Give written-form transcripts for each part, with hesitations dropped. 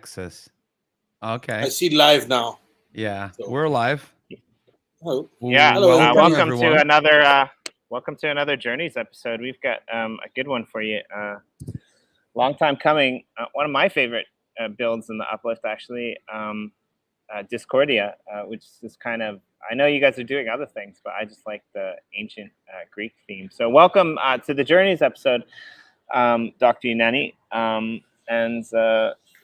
access. Okay. I see live now. Yeah, So. we're live. Hello. Yeah. Hello. Welcome to another Journeys episode. We've got a good one for you. Long time coming. One of my favorite builds in the Uplift, actually, Discordia, which is kind of. I know you guys are doing other things, but I just like the ancient Greek theme. So welcome to the Journeys episode, Dr. Unani.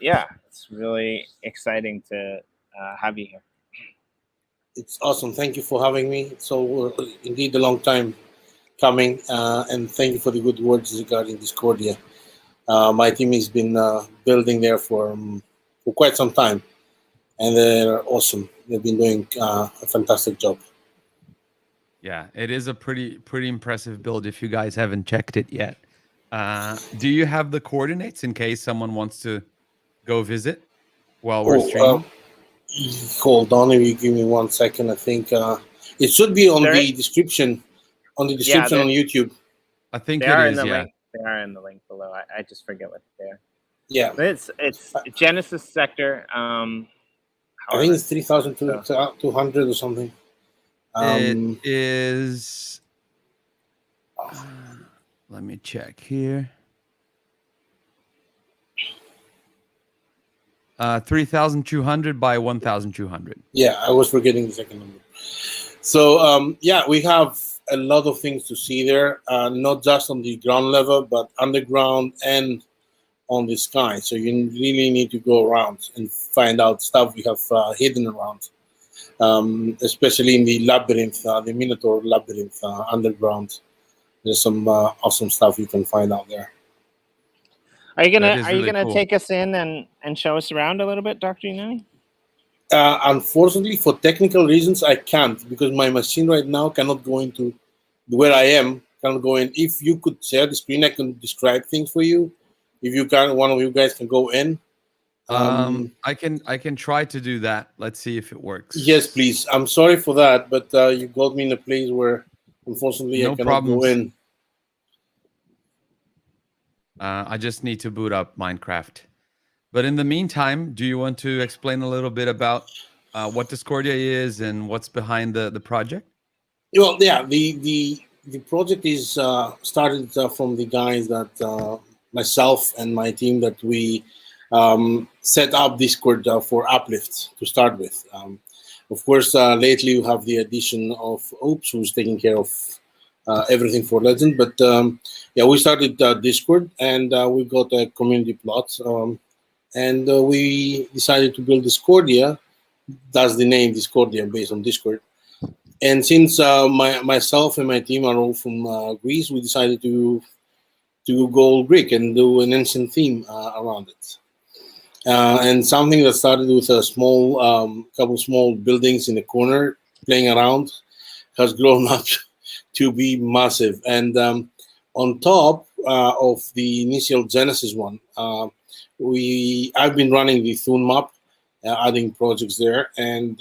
Yeah, it's really exciting to have you here. It's awesome. Thank you for having me. So indeed a long time coming, and thank you for the good words regarding Discordia. My team has been building there for quite some time, and they're awesome. They've been doing a fantastic job. Yeah, it is a pretty impressive build if you guys haven't checked it yet. Do you have the coordinates in case someone wants to go visit while we're streaming? Hold on, if you give me 1 second. I think it should be on the description. On the description on YouTube. I think it is. Link. They are in the link below. I just forget what they are. Yeah, but it's Genesis sector. I think it's 3,200 or something. It is. Let me check here. 3,200 by 1,200. Yeah, I was forgetting the second number. So we have a lot of things to see there, not just on the ground level, but underground and on the sky. So you really need to go around and find out stuff we have hidden around, especially in the labyrinth, the Minotaur labyrinth underground. There's some awesome stuff you can find out there. Are you gonna take us in and show us around a little bit, Dr. Unani? Unfortunately, for technical reasons, I can't, because my machine right now cannot go into where I am. Cannot go in. If you could share the screen, I can describe things for you. If you can, one of you guys can go in. I can try to do that. Let's see if it works. Yes, please. I'm sorry for that, but you got me in a place where, unfortunately, I cannot go in. I just need to boot up Minecraft. But in the meantime, do you want to explain a little bit about what Discordia is and what's behind the project? Well, yeah, the project is started from the guys that myself and my team that we set up Discord for Uplift to start with. Of course, lately you have the addition of Oops, who's taking care of everything for Legend. But we started Discord, and we got a community plot. And we decided to build Discordia. That's the name, Discordia, based on Discord. And since myself and my team are all from Greece, we decided to go Greek and do an ancient theme around it. And something that started with a small, couple small buildings in the corner, playing around, has grown up to be massive. And on top of the initial Genesis one, I've been running the Thun map, adding projects there, and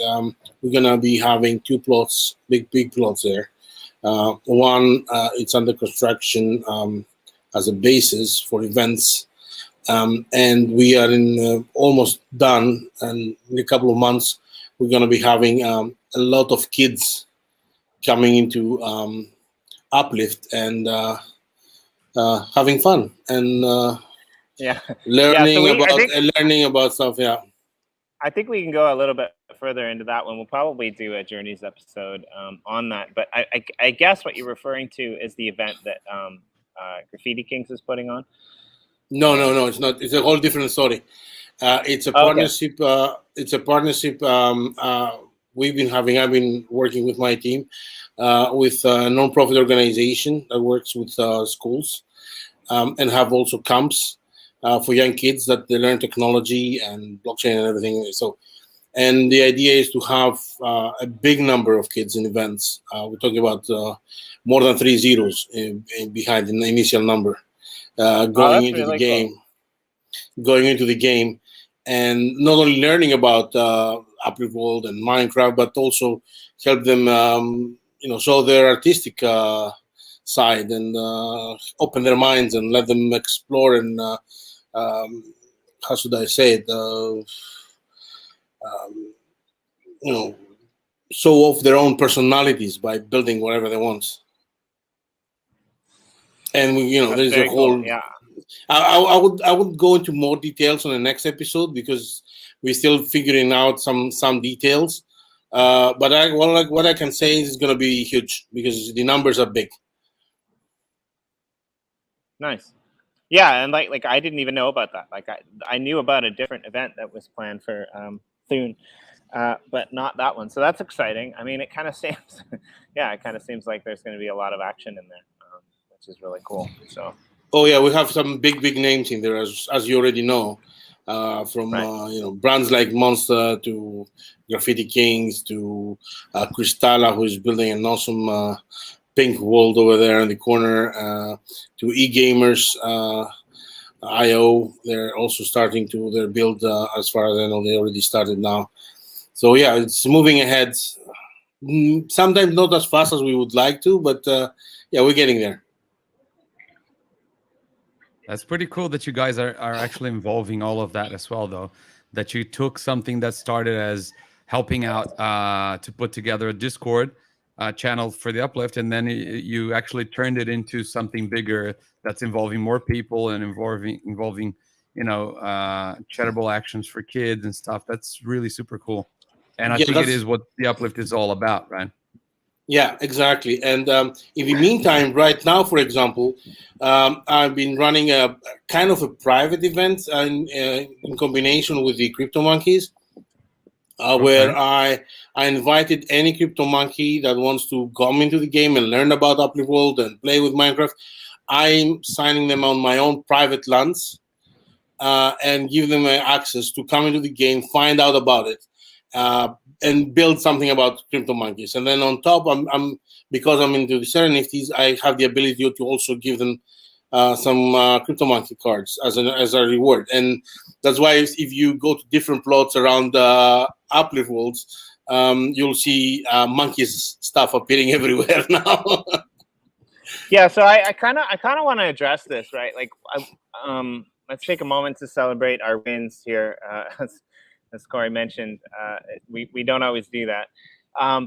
we're gonna be having two plots, big plots there. One, it's under construction as a basis for events, and we are in almost done. And in a couple of months, we're gonna be having a lot of kids coming into Uplift and having fun and learning about stuff. Yeah, I think we can go a little bit further into that one. We'll probably do a Journeys episode on that. But I guess what you're referring to is the event that Graffiti Kings is putting on. No, it's not. It's a whole different story. It's a partnership. Okay. It's a partnership we've been having. I've been working with my team with a non-profit organization that works with schools and have also camps for young kids that they learn technology and blockchain and everything. So, and the idea is to have a big number of kids in events. We're talking about more than 3 zeros behind the initial number. Going into the game, and not only learning about Uplift World and Minecraft, but also help them, show their artistic side and open their minds and let them explore and how should I say it? You know, show off their own personalities by building whatever they want. And That's there's a very whole. cool. Yeah. I would go into more details on the next episode because we're still figuring out some details. But what I can say is it's going to be huge because the numbers are big. Nice. Yeah, and like I didn't even know about that. Like I knew about a different event that was planned for soon, but not that one. So that's exciting. I mean, it kind of seems, yeah, it kind of seems like there's going to be a lot of action in there, which is really cool. So. Oh yeah, we have some big names in there, as you already know, from Right. Brands like Monster to Graffiti Kings to Cristala, who is building an awesome pink world over there in the corner, to eGamers IO. They're also starting to their build. As far as I know, they already started now. So yeah, it's moving ahead. Sometimes not as fast as we would like to, but yeah, we're getting there. That's pretty cool that you guys are actually involving all of that as well, though. That you took something that started as helping out to put together a Discord channel for the Uplift, and then you actually turned it into something bigger that's involving more people and involving charitable actions for kids and stuff. That's really super cool, and I think it is what the Uplift is all about, right? Yeah, exactly. And in the meantime, right now, for example, I've been running a kind of a private event in combination with the Crypto Monkeys, where I invited any Crypto Monkey that wants to come into the game and learn about Uplift World and play with Minecraft. I'm signing them on my own private lands and give them access to come into the game, find out about it. And build something about Crypto Monkeys, and then on top, I'm because I'm into the Serenifties, I have the ability to also give them some Crypto Monkey cards as a reward, and that's why if you go to different plots around Uplift Worlds, you'll see monkeys stuff appearing everywhere now. Yeah, so I kind of want to address this, right? Like, let's take a moment to celebrate our wins here. As Corey mentioned, we don't always do that.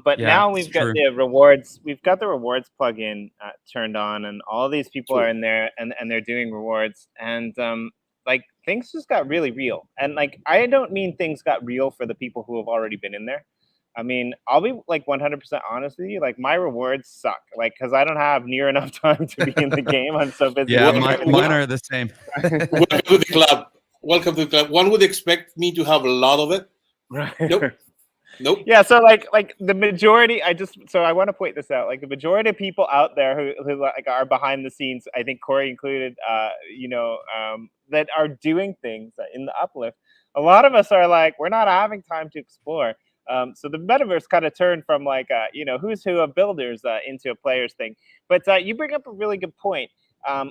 But Yeah, now we've got the rewards. We've got the rewards plugin turned on, and all these people are in there, and they're doing rewards. And like things just got really real. And like I don't mean things got real for the people who have already been in there. I mean, I'll be like 100% honest with you. Like my rewards suck, like because I don't have near enough time to be in the game. I'm so busy. Yeah, mine are the same. Welcome to the club. Welcome to the club. One would expect me to have a lot of it. Right. Nope. Yeah, so like the majority, I want to point this out. Like the majority of people out there who like are behind the scenes, I think Corey included, that are doing things in the Uplift. A lot of us are like, we're not having time to explore. So the metaverse kind of turned from like who's who of builders into a players thing. But you bring up a really good point.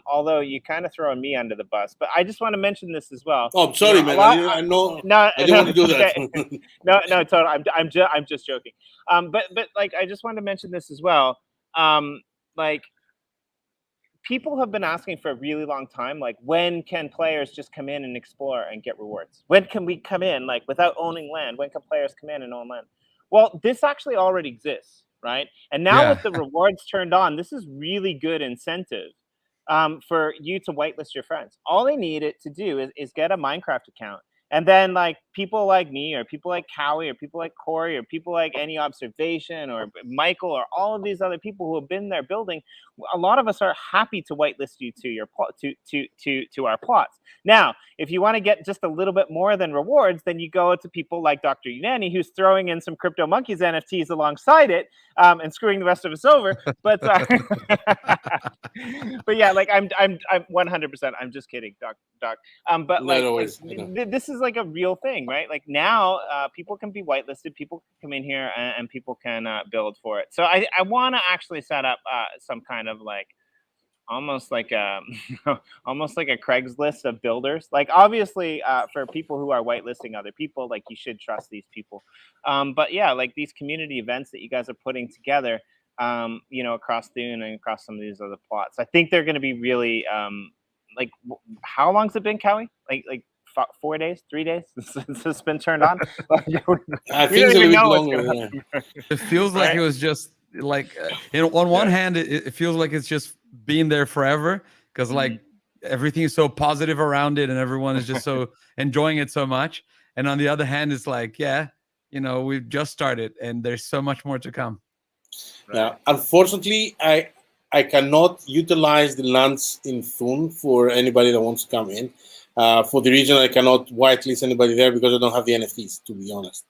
Although you kind of throwing me under the bus, but I just want to mention this as well. Oh, I'm sorry, man. I know. No, I didn't want to do that. no, totally. I'm just joking. But like I just wanted to mention this as well. Like people have been asking for a really long time. Like when can players just come in and explore and get rewards? When can we come in like without owning land? When can players come in and own land? Well, this actually already exists, right? And now with the rewards turned on, this is really good incentive. For you to whitelist your friends. All they need it to do is get a Minecraft account. And then like people like me or people like Cowie or people like Corey or people like Any Observation or Michael or all of these other people who have been there building, a lot of us are happy to whitelist you to your to our plots. Now, if you want to get just a little bit more than rewards, then you go to people like Dr. Unani, who's throwing in some Crypto Monkeys NFTs alongside it and screwing the rest of us over. But but yeah, like I'm 100%. I'm just kidding, Doc. But like this is like a real thing, right? Like now, people can be whitelisted, people can come in here, and people can build for it. So I want to actually set up some kind of like almost like a Craigslist of builders. Like obviously, for people who are whitelisting other people, like you should trust these people. But yeah, like these community events that you guys are putting together. Across Dune and across some of these other plots. I think they're going to be really like. How long's it been, Cowie? Like 4 days, 3 days since it's been turned on. I You think don't it's a even little bit know what's longer. going Yeah. on. It feels like Right. it was just like on one Yeah. hand, it feels like it's just been there forever because like everything is so positive around it and everyone is just so enjoying it so much. And on the other hand, it's like, yeah, you know, we've just started and there's so much more to come. Yeah. Unfortunately, I cannot utilize the lands in Thun for anybody that wants to come in. For the region, I cannot whitelist anybody there because I don't have the NFTs, to be honest.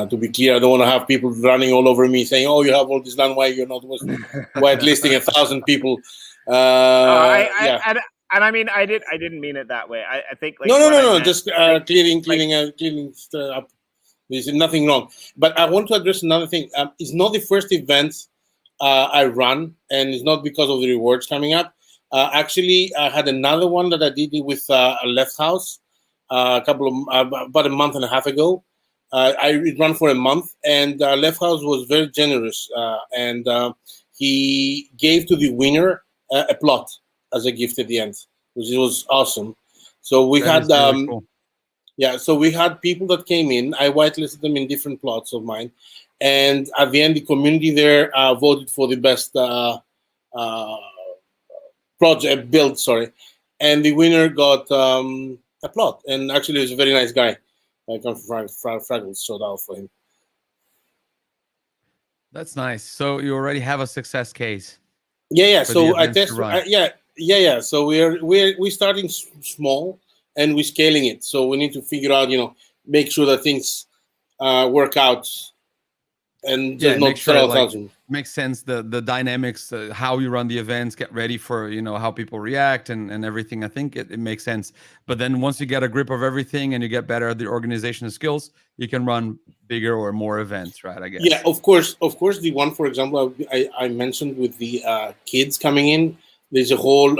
To be clear, I don't want to have people running all over me saying, "Oh, you have all this land. Why you're not whitelisting 1,000 people?" Yeah. And I mean, I didn't mean it that way. I think like No. what I meant, Just cleaning up. There's nothing wrong. But I want to address another thing. It's not the first event I run, and it's not because of the rewards coming up. Actually, I had another one that I did with a Left House about a month and a half ago. I ran for a month, and Left House was very generous, and he gave to the winner a plot as a gift at the end, which was awesome. So we That had is really cool. yeah, so we had people that came in. I whitelisted them in different plots of mine, and at the end, the community there voted for the best project build. Sorry, and the winner got a plot. And actually, he was a very nice guy. I come from Fraggles, showed out for him. That's nice. So you already have a success case. Yeah. for the So I events to test. run. Yeah. So we're starting small and we're scaling it. So we need to figure out, make sure that things work out and just make not sure sell it, like, 1,000. makes sense, the dynamics, how you run the events, get ready for how people react and everything. I think it makes sense. But then once you get a grip of everything and you get better at the organization skills, you can run bigger or more events, right? I guess. Yeah, of course. The one, for example, I mentioned with the kids coming in, there's a whole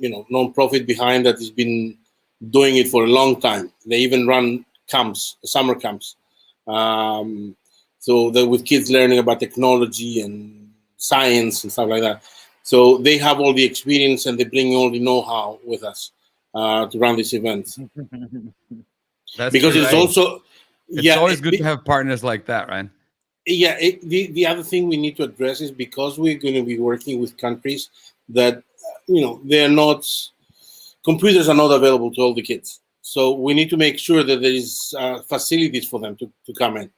non-profit behind that has been doing it for a long time. They even run camps, summer camps. So that with kids learning about technology and science and stuff like that. So they have all the experience and they bring all the know-how with us to run these events. That's Because true, it's right? also It's always good to have partners like that, right? Yeah, the other thing we need to address is because we're going to be working with countries that they're not, computers are not available to all the kids. So we need to make sure that there is facilities for them to come in.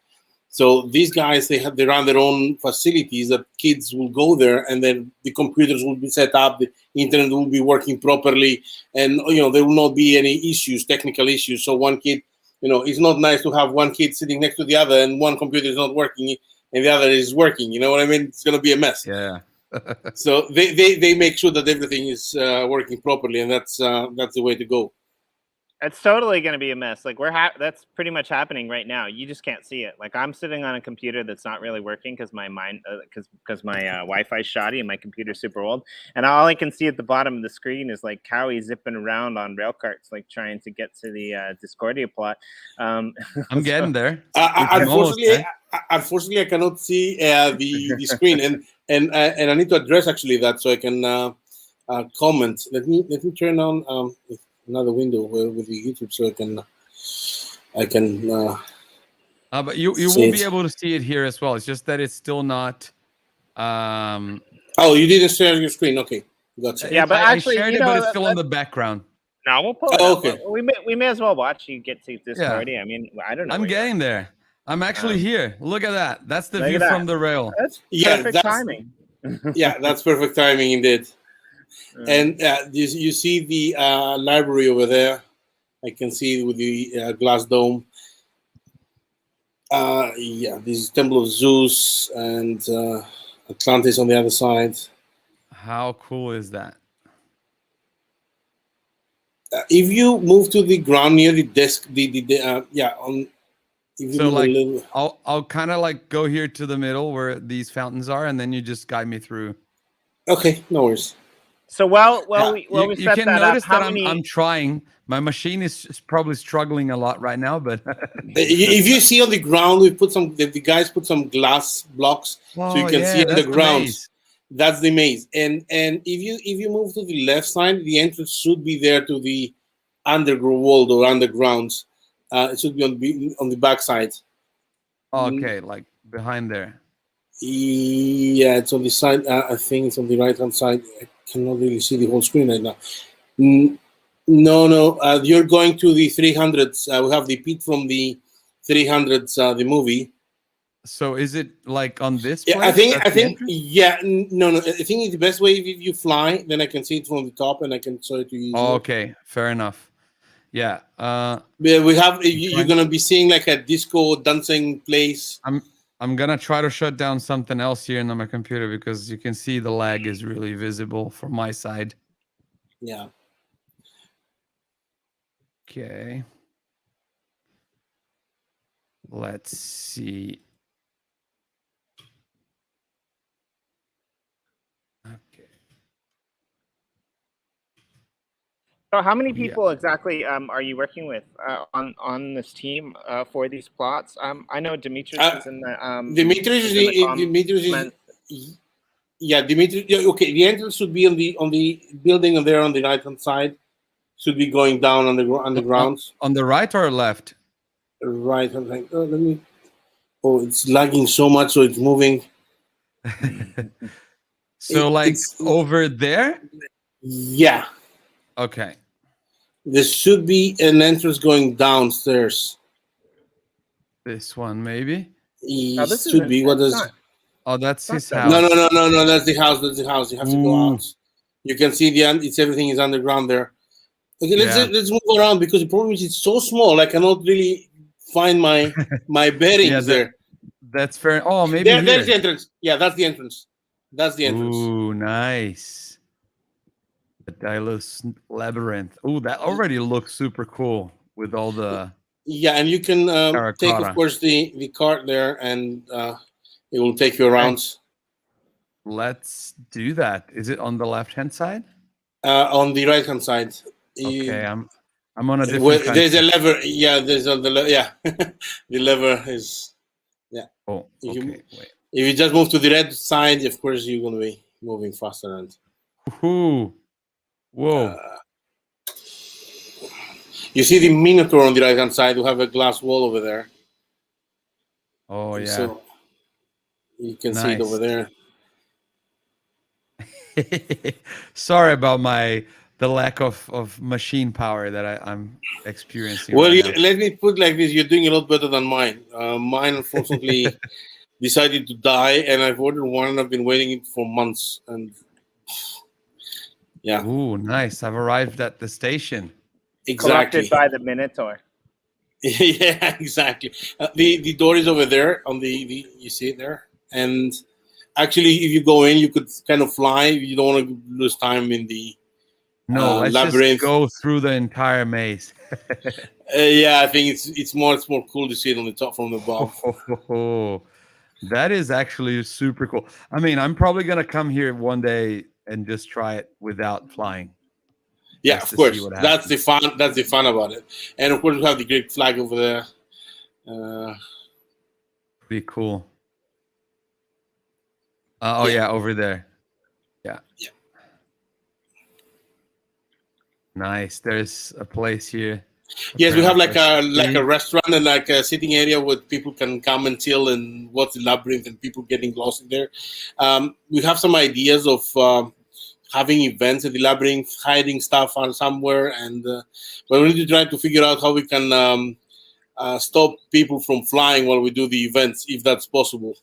So these guys, they run their own facilities that kids will go there, and then the computers will be set up, the internet will be working properly, and there will not be any issues, technical issues. So one kid, it's not nice to have one kid sitting next to the other and one computer is not working and the other is working. You know what I mean? It's going to be a mess. Yeah. So they make sure that everything is working properly, and that's the way to go. It's totally going to be a mess. Like that's pretty much happening right now. You just can't see it. Like I'm sitting on a computer that's not really working because my Wi-Fi is shoddy and my computer's super old. And all I can see at the bottom of the screen is like Cowie zipping around on rail carts, like trying to get to the Discordia plot. I'm getting there. Unfortunately, I cannot see the screen, and I need to address actually that so I can comment. Let me turn on another window with the YouTube so I can. But you will be able to see it here as well. It's just that it's still not. Oh, you didn't share your screen. Okay, gotcha. Yeah, but actually, I shared it, but it's still in the background. No, we'll pull it up. Okay. We may as well watch you get to Discordia. Yeah. I mean, I don't know. I'm getting there. I'm actually here. Look at that. That's the view from the rail. That's perfect timing. Yeah, that's perfect timing indeed. And you see the library over there. I can see it with the glass dome. This is Temple of Zeus and Atlantis on the other side. How cool is that? If you move to the ground near the desk, so like I'll kind of like go here to the middle where these fountains are, and then you just guide me through. Okay, no worries. So we you set can that notice up, that I'm trying. My machine is probably struggling a lot right now, but if you see on the ground, we put the guys put some glass blocks so you can see on the ground. That's the maze. And if you move to the left side, the entrance should be there to the underworld or underground. It should be on the back side. Okay, like behind there. Yeah, it's on the side. I think it's on the right hand side. I cannot really see the whole screen right now. No. You're going to the 300s. We have the pit from the 300s, the movie. So is it like on this Yeah, place? I That's the think, entrance? yeah, no. I think it's the best way if you fly. Then I can see it from the top, and I can show it to you. Oh, okay, fair enough. Yeah. We have. You're trying- gonna be seeing like a disco dancing place. I'm gonna try to shut down something else here on my computer because you can see the lag is really visible from my side. Yeah. Okay. Let's see. Okay. So how many Yeah. people exactly are you working with on this team for these plots? I know Demetrius is in the Dimitris is in the Dimitris comments. yeah, Dimitri. Yeah, okay, the entrance should be on the building there on the right hand side. Should be going down on the ground. On the right or left? Right hand side. Oh, let me. Oh, it's lagging so much, so it's moving. So like It's over there? yeah. Okay. There should be an entrance going downstairs. This one maybe. Oh, this Should isn't. be. What It's does? not. Oh, that's his No, house. No. That's the house. That's the house. You have to go Ooh. out. You can see it's everything is underground there. Okay, Yeah. let's move around because the problem is it's so small. I cannot really find my bearings Yeah, there. That's fair. Oh, maybe There's the here. entrance. Yeah, that's the entrance. That's the entrance. Ooh, nice. The Daedalus Labyrinth. Ooh, that already looks super cool with all the Yeah, and you can take, terracotta. of course, the cart there, and it will take you around. Let's do that. Is it on the left-hand side? On the right hand side. Okay, I'm on a different There's a country. lever. Yeah, yeah. The lever is Oh, if okay. you Wait. if you just move to the red side, of course you're gonna be moving faster. And Ooh. Whoa. you see the Minotaur on the right hand side. We have a glass wall over there. Oh yeah. So you can see it over there. Sorry about the lack of machine power that I'm experiencing. Well, right now. let me put like this: you're doing a lot better than mine. Mine, unfortunately, decided to die, and I've ordered one, and I've been waiting it for months. And yeah, Ooh, nice! I've arrived at the station. exactly. Corrupted by the Minotaur. Yeah, exactly. The door is over there on the you see it there, and actually, if you go in, you could kind of fly. You don't want to lose time in the No, let's labyrinth. just go through the entire maze. Yeah, I think it's more cool to see it on the top from above. That is actually super cool. I mean, I'm probably gonna come here one day and just try it without flying. Yeah, just of to see course. what That's the happens. fun. That's the fun about it. And of course, we have the Greek flag over there. Pretty cool. Oh Yeah. yeah, over there. Yeah. Yeah. Nice. There's a place here. Yes, we have Apparently like a there's restaurant and like a sitting area where people can come and chill and watch the labyrinth and people getting lost in there. We have some ideas of having events at the labyrinth, hiding stuff on somewhere, and but we need to try to figure out how we can stop people from flying while we do the events, if that's possible.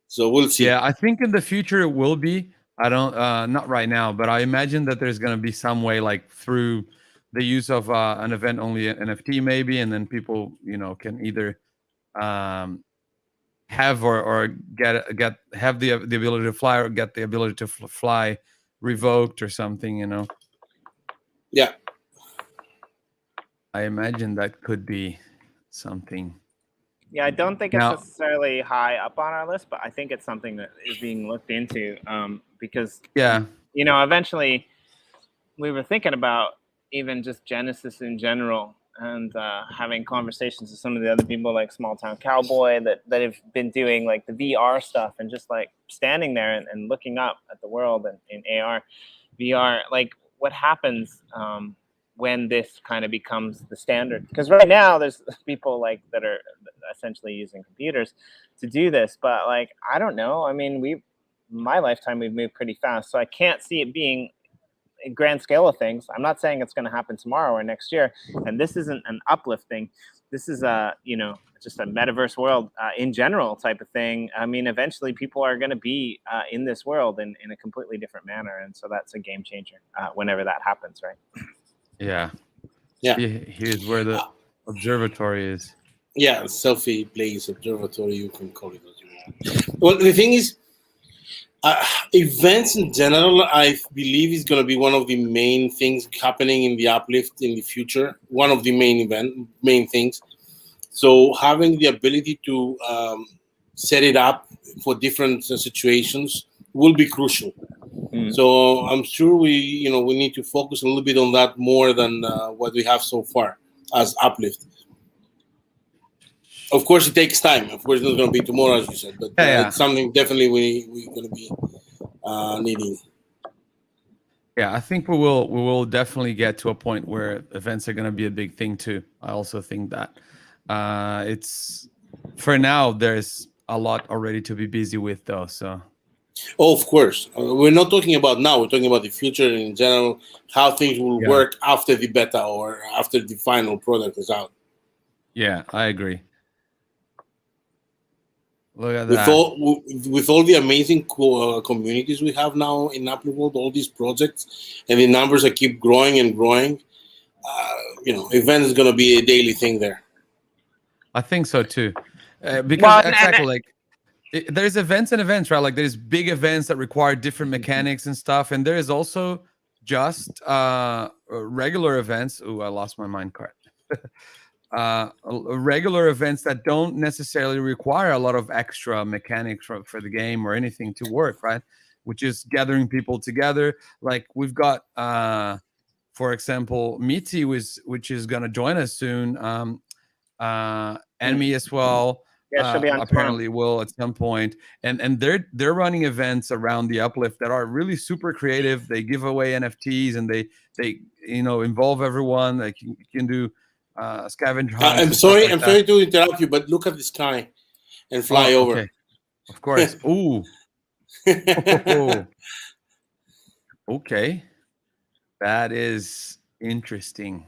So we'll see. Yeah, I think in the future it will be. I don't not right now, but I imagine that there's gonna be some way like through the use of an event only NFT maybe, and then people, can either have or get have the ability to fly or get the ability to fly revoked or something, Yeah. I imagine that could be something. Yeah, I don't think it's Now- necessarily high up on our list, but I think it's something that is being looked into because, Yeah. Eventually we were thinking about even just Genesis in general and having conversations with some of the other people like Small Town Cowboy that have been doing like the VR stuff and just like standing there and looking up at the world and in AR, VR, like what happens when this kind of becomes the standard. Because right now there's people like that are essentially using computers to do this, but like I don't know. I mean, my lifetime we've moved pretty fast, so I can't see it being a grand scale of things. I'm not saying it's going to happen tomorrow or next year, and this isn't an Uplift thing. This is a just a metaverse world in general type of thing. I mean, eventually people are going to be in this world in a completely different manner, and so that's a game changer whenever that happens, right? Yeah. Yeah. Here's where the observatory is. Yeah, selfie place, observatory, you can call it what you want. Well, the thing is, events in general, I believe, is going to be one of the main things happening in the Uplift in the future. One of the main things. So having the ability to set it up for different situations will be crucial. So I'm sure we need to focus a little bit on that more than what we have so far as Uplift. Of course, it takes time. Of course, it's not going to be tomorrow, as you said, but it's something definitely we're going to be needing. Yeah, I think we will definitely get to a point where events are going to be a big thing too. I also think that it's for now there's a lot already to be busy with though. So. Oh, of course. We're not talking about now. We're talking about the future in general, how things will work after the beta or after the final product is out. Yeah, I agree. Look at that. With all the amazing communities we have now in Uplift World, all these projects, and the numbers that keep growing and growing, event is going to be a daily thing there. I think so too. Because exactly there's events and events, right? Like there's big events that require different mechanics and stuff, and there is also just regular events. Ooh, I lost my mind card. Regular events that don't necessarily require a lot of extra mechanics for the game or anything to work, right? Which is gathering people together. Like we've got, for example, Miti, which is going to join us soon, and me as well. Yeah, she'll be on apparently tomorrow. will at some point, and they're running events around the Uplift that are really super creative. They give away NFTs and they involve everyone. Like you can do scavenger hunts. I'm sorry to interrupt you, but look at the sky and fly over. Okay. Of course. Ooh. Okay. That is interesting.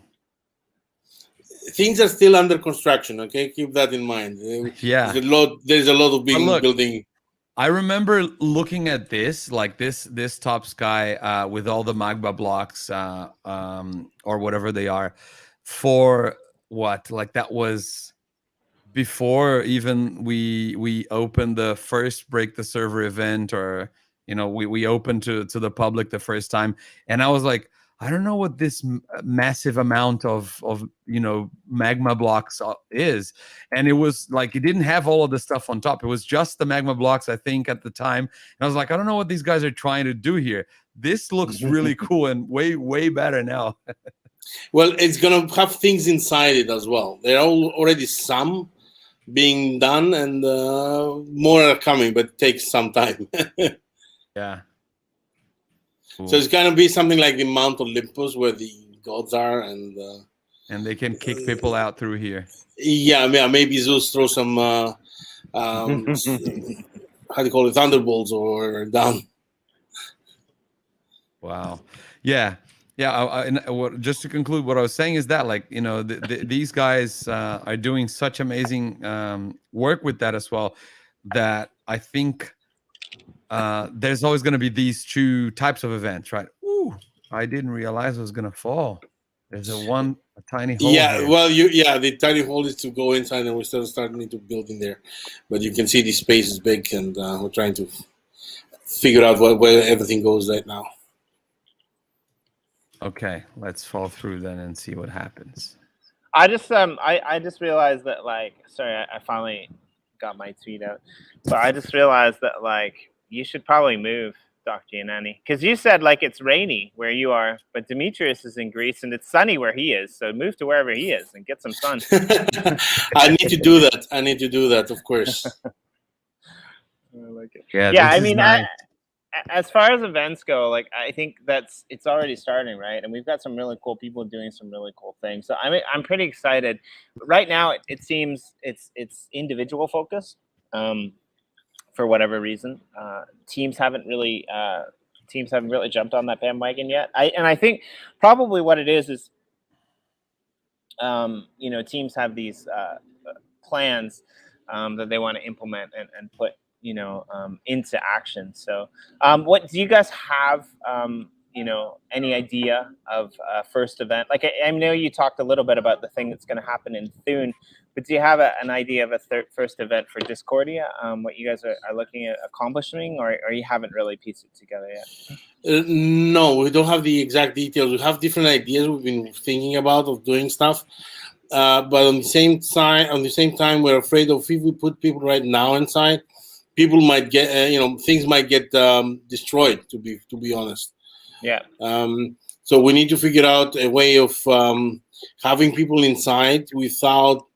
Things are still under construction. Okay, keep that in mind. Yeah, there's a lot of building. I remember looking at this, like this top sky with all the magma blocks or whatever they are, for what? Like that was before even we opened the first Break the Server event, or we opened to the public the first time, and I was like, I don't know what this massive amount of magma blocks is. And it was like, it didn't have all of the stuff on top. It was just the magma blocks, I think, at the time. And I was like, I don't know what these guys are trying to do here. This looks really cool and way, way better now. Well, it's going to have things inside it as well. There are already some being done and more are coming, but it takes some time. Yeah. Cool. So it's going to be something like the Mount Olympus where the gods are, and they can kick people out through here. Yeah, maybe Zeus throw some how do you call it, thunderbolts or down. Wow. Yeah. Just to conclude, what I was saying is that, like, these guys are doing such amazing work with that as well, that I think there's always going to be these two types of events, right? Ooh, I didn't realize it was going to fall. There's a tiny hole. Yeah, here. Well, the tiny hole is to go inside, and we're still starting to build in there. But you can see the space is big, and we're trying to figure out where everything goes right now. Okay, let's fall through then and see what happens. I just realized that, like, sorry, I finally got my tweet out, but I just realized that, like, you should probably move, Dr. Yanani, because you said, like, it's rainy where you are, but Demetrius is in Greece and it's sunny where he is. So move to wherever he is and get some sun. I need to do that. Of course. I like it. Yeah, I mean, nice. as far as events go, like I think it's already starting, right? And we've got some really cool people doing some really cool things. So I'm pretty excited. Right now, it seems it's individual focused. For whatever reason, teams haven't really jumped on that bandwagon yet. I think probably what it is teams have these plans that they want to implement and put into action. So what do you guys have any idea of first event? Like I know you talked a little bit about the thing that's going to happen in Thune, but do you have an idea of a first event for Discordia, what you guys are looking at accomplishing, or you haven't really pieced it together yet? No, we don't have the exact details. We have different ideas we've been thinking about of doing stuff. But on the same time, we're afraid of if we put people right now inside, people might get, things might get destroyed. To be honest, yeah. So we need to figure out a way of having people inside without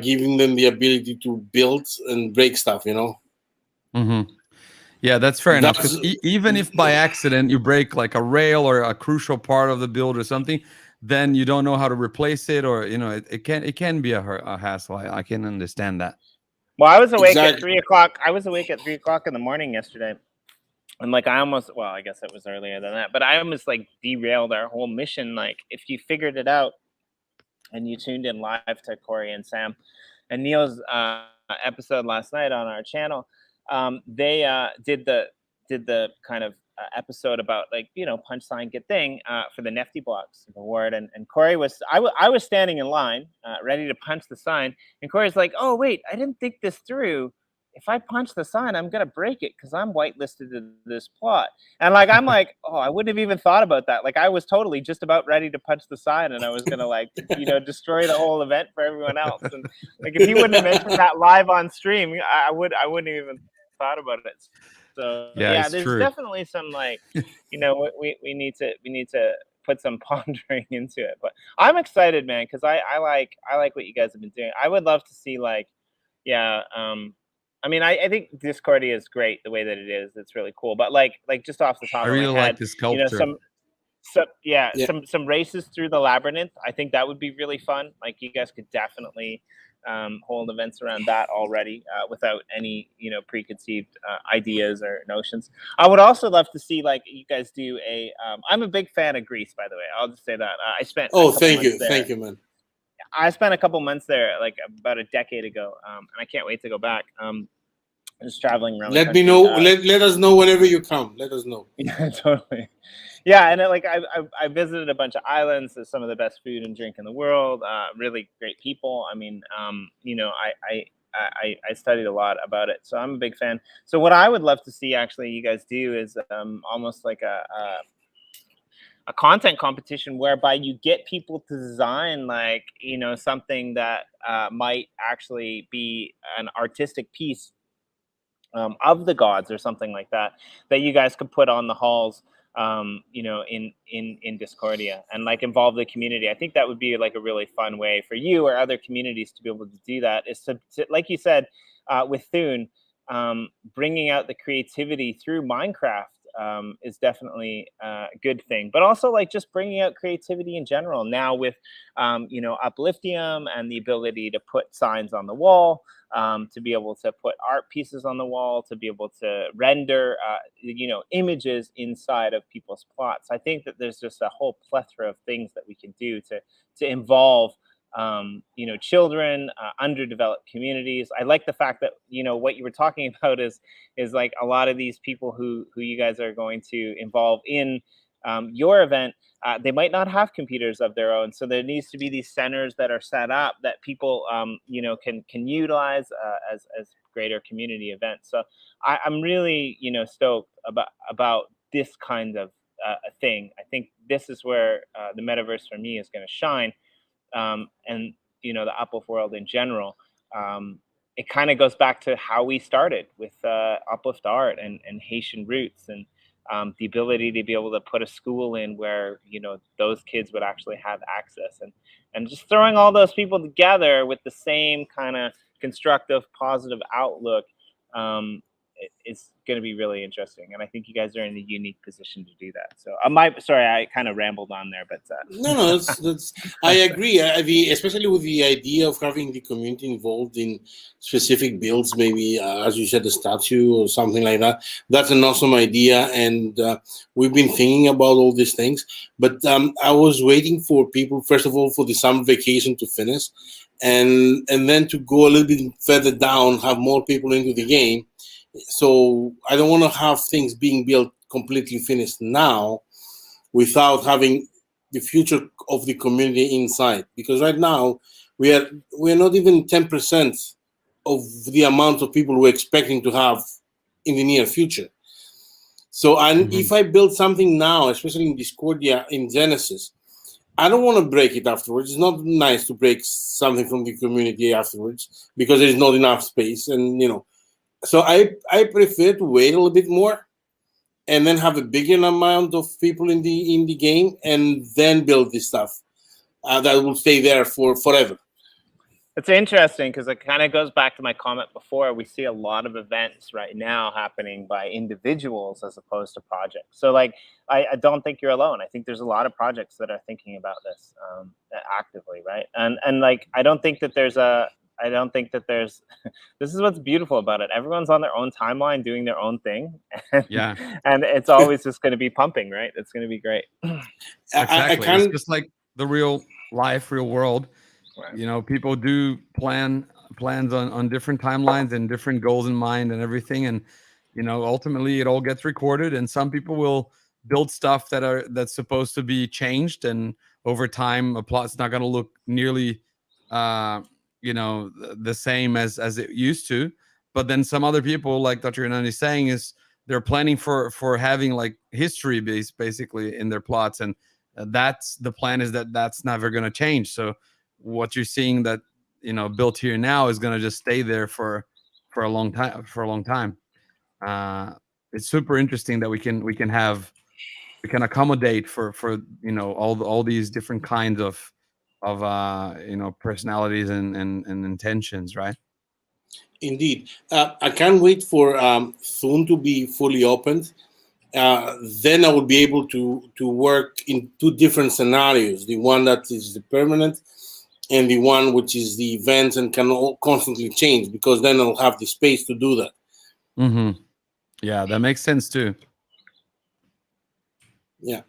giving them the ability to build and break stuff. Mm-hmm. Yeah, that's fair enough. Because even if by accident you break like a rail or a crucial part of the build or something, then you don't know how to replace it, or it can be a hassle. I can understand that. Well, I was awake at 3 o'clock. I was awake at 3 o'clock in the morning yesterday, and like I guess it was earlier than that, but I almost like derailed our whole mission. Like if you figured it out and you tuned in live to Corey and Sam and Neil's episode last night on our channel, they did the kind of episode about punch sign get thing for the Nifty Blocks award, and Corey I was standing in line ready to punch the sign, and Corey's like, oh wait, I didn't think this through. If I punch the sign, I'm gonna break it because I'm whitelisted to this plot. And like I'm like, oh, I wouldn't have even thought about that. Like I was totally just about ready to punch the sign, and I was gonna destroy the whole event for everyone else. And like if he wouldn't have mentioned that live on stream, I wouldn't have even thought about it. So yeah, there's true. Definitely some we need to put some pondering into it. But I'm excited, man, because I like what you guys have been doing. I would love to see I mean, I think Discordia is great the way that it is. It's really cool. But like just off the top of my head, like the sculpture. Some races through the labyrinth. I think that would be really fun. Like you guys could definitely hold events around that already without any preconceived ideas or notions. I would also love to see like you guys do a. I'm a big fan of Greece, by the way. I'll just say that I spent. Thank you, man. I spent a couple months there, like about a decade ago, and I can't wait to go back. Just traveling around. Let me know. Let us know whenever you come. Let us know. Yeah, totally. Yeah, and I visited a bunch of islands. There's some of the best food and drink in the world. Really great people. I mean, I studied a lot about it, so I'm a big fan. So what I would love to see, actually, you guys do is almost like a content competition whereby you get people to design something that might actually be an artistic piece of the gods or something like that you guys could put on the halls in Discordia and like involve the community. I think that would be like a really fun way for you or other communities to be able to do that, is to like you said with Thune, bringing out the creativity through Minecraft is definitely a good thing, but also like just bringing out creativity in general now with Upliftium and the ability to put signs on the wall, to be able to put art pieces on the wall, to be able to render images inside of people's plots. I think that there's just a whole plethora of things that we can do to involve children, underdeveloped communities. I like the fact that what you were talking about is like a lot of these people who you guys are going to involve in your event, they might not have computers of their own, so there needs to be these centers that are set up that people can utilize as greater community events. So I'm really stoked about this kind of a thing. I think this is where the metaverse for me is going to shine. And the Uplift World in general, it kind of goes back to how we started with Uplift Art and Haitian roots, and the ability to be able to put a school in where those kids would actually have access, and just throwing all those people together with the same kind of constructive, positive outlook. is going to be really interesting. And I think you guys are in a unique position to do that. So sorry, I kind of rambled on there, but No, that's. I agree. Especially with the idea of having the community involved in specific builds, maybe as you said, a statue or something like that. That's an awesome idea, and we've been thinking about all these things. But I was waiting for people, first of all, for the summer vacation to finish, and then to go a little bit further down, have more people into the game. So I don't want to have things being built completely finished now without having the future of the community inside, because right now we're not even 10% of the amount of people we're expecting to have in the near future. So if I build something now, especially in Discordia, in Genesis, I don't want to break it afterwards. It's not nice to break something from the community afterwards because there's not enough space, and so I prefer to wait a little bit more and then have a bigger amount of people in the game, and then build this stuff that will stay there for forever. It's interesting because it kind of goes back to my comment before. We see a lot of events right now happening by individuals as opposed to projects. So like, I don't think you're alone. I think there's a lot of projects that are thinking about this actively, right? And like, I don't think that there's this is what's beautiful about it. Everyone's on their own timeline doing their own thing. And, and it's always just going to be pumping, right? It's going to be great. Exactly. It's just like the real life, real world. Right. People do plans on different timelines and different goals in mind and everything. And, ultimately it all gets recorded, and some people will build stuff that's supposed to be changed. And over time, a plot's not going to look nearly, the same as it used to. But then some other people, like Dr. Hernani is saying, is they're planning for having like history basically in their plots, and that's the plan, is that's never going to change. So what you're seeing that built here now is going to just stay there for a long time. It's super interesting that we can accommodate for all these different kinds of personalities and intentions, right? Indeed. I can't wait for Thun to be fully opened. Then I will be able to work in two different scenarios: the one that is the permanent, and the one which is the events and can constantly change, because then I'll have the space to do that. Mm-hmm. Yeah, that makes sense too. Yeah.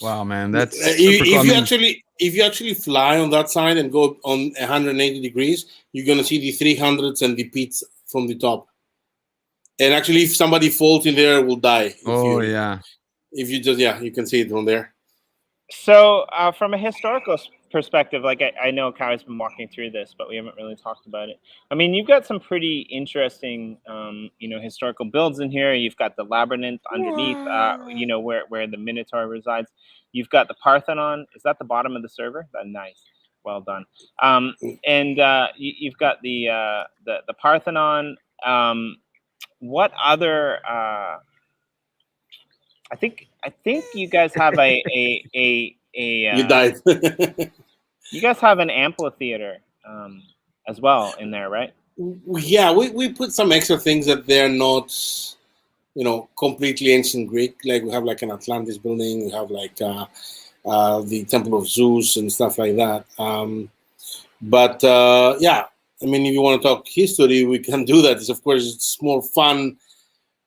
Wow, man, that's if you actually fly on that side and go on 180 degrees, you're gonna see the 300s and the pits from the top. And actually, if somebody falls in there, will die. If you just you can see it from there. So from a historical perspective, like I know Kai's been walking through this, but we haven't really talked about it. I mean, you've got some pretty interesting, historical builds in here. You've got the labyrinth underneath, where the Minotaur resides. You've got the Parthenon. Is that the bottom of the server? Nice, well done. And you've got the Parthenon. What other? I think you guys have you died. You guys have an amphitheater as well in there, right? Yeah, we put some extra things that they're not, completely ancient Greek. Like we have like an Atlantis building. We have like the Temple of Zeus and stuff like that. But I mean, if you want to talk history, we can do that. Of course, it's more fun,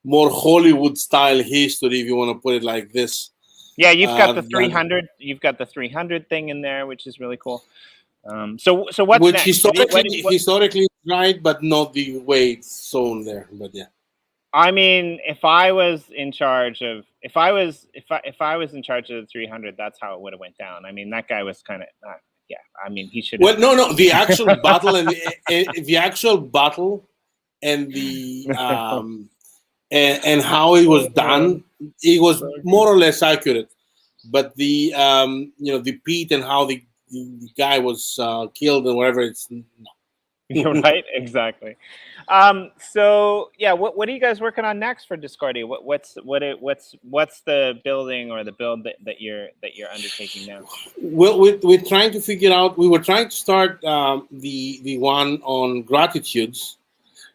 more Hollywood style history, if you want to put it like this. Yeah, you've got the 300. You've got the 300 thing in there, which is really cool. So what's which next? Historically right, but not the way it's shown there. But yeah, I mean, if I was in charge of the 300, that's how it would have went down. I mean, that guy was kind of I mean, he should. Well, no, the actual battle and the actual battle and the and how it was done, it was more or less accurate. But the the pit and how the guy was killed and whatever, it's no. Right, exactly. So yeah, what are you guys working on next for Discordia? What's the building or the build that you're undertaking now? Well, we're trying to figure out. We were trying to start the one on gratitudes,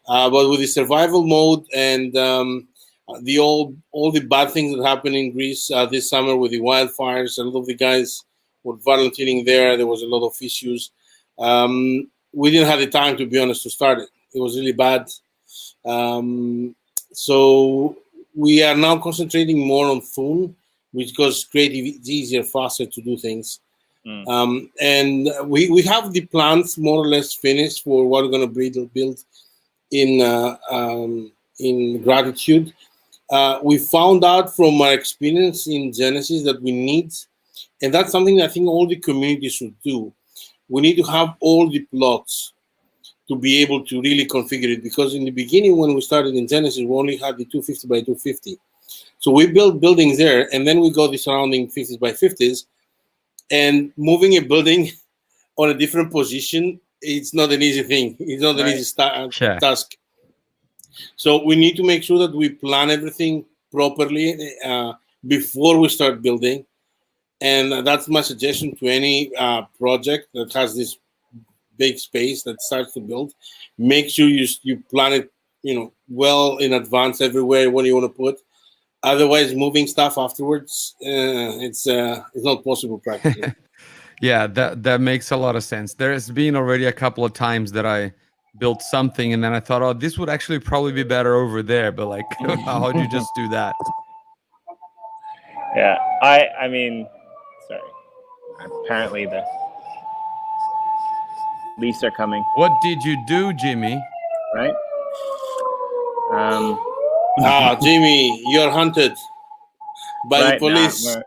but with the survival mode and all the bad things that happened in Greece this summer with the wildfires, a lot of the guys were volunteering there. There was a lot of issues. We didn't have the time, to be honest, to start it. It was really bad. So we are now concentrating more on Thun, because creative is easier, faster to do things. And we have the plans more or less finished for what we're going to build in Gratitude. We found out from our experience in Genesis that we need, and that's something I think all the community should do. We need to have all the plots to be able to really configure it, because in the beginning when we started in Genesis, we only had the 250 by 250. So we built buildings there, and then we got the surrounding 50s by 50s, and moving a building on a different position, it's not an easy thing. It's not an easy task. So we need to make sure that we plan everything properly before we start building. And that's my suggestion to any project that has this big space that starts to build. Make sure you plan it, well in advance everywhere what you want to put. Otherwise, moving stuff afterwards, it's not possible practically. Yeah, that makes a lot of sense. There's been already a couple of times that I built something and then I thought, oh, this would actually probably be better over there. But like, how'd you just do that? Yeah, I mean, sorry. Apparently the police are coming. What did you do, Jimmy? Right? Jimmy, you're hunted by the police. Now,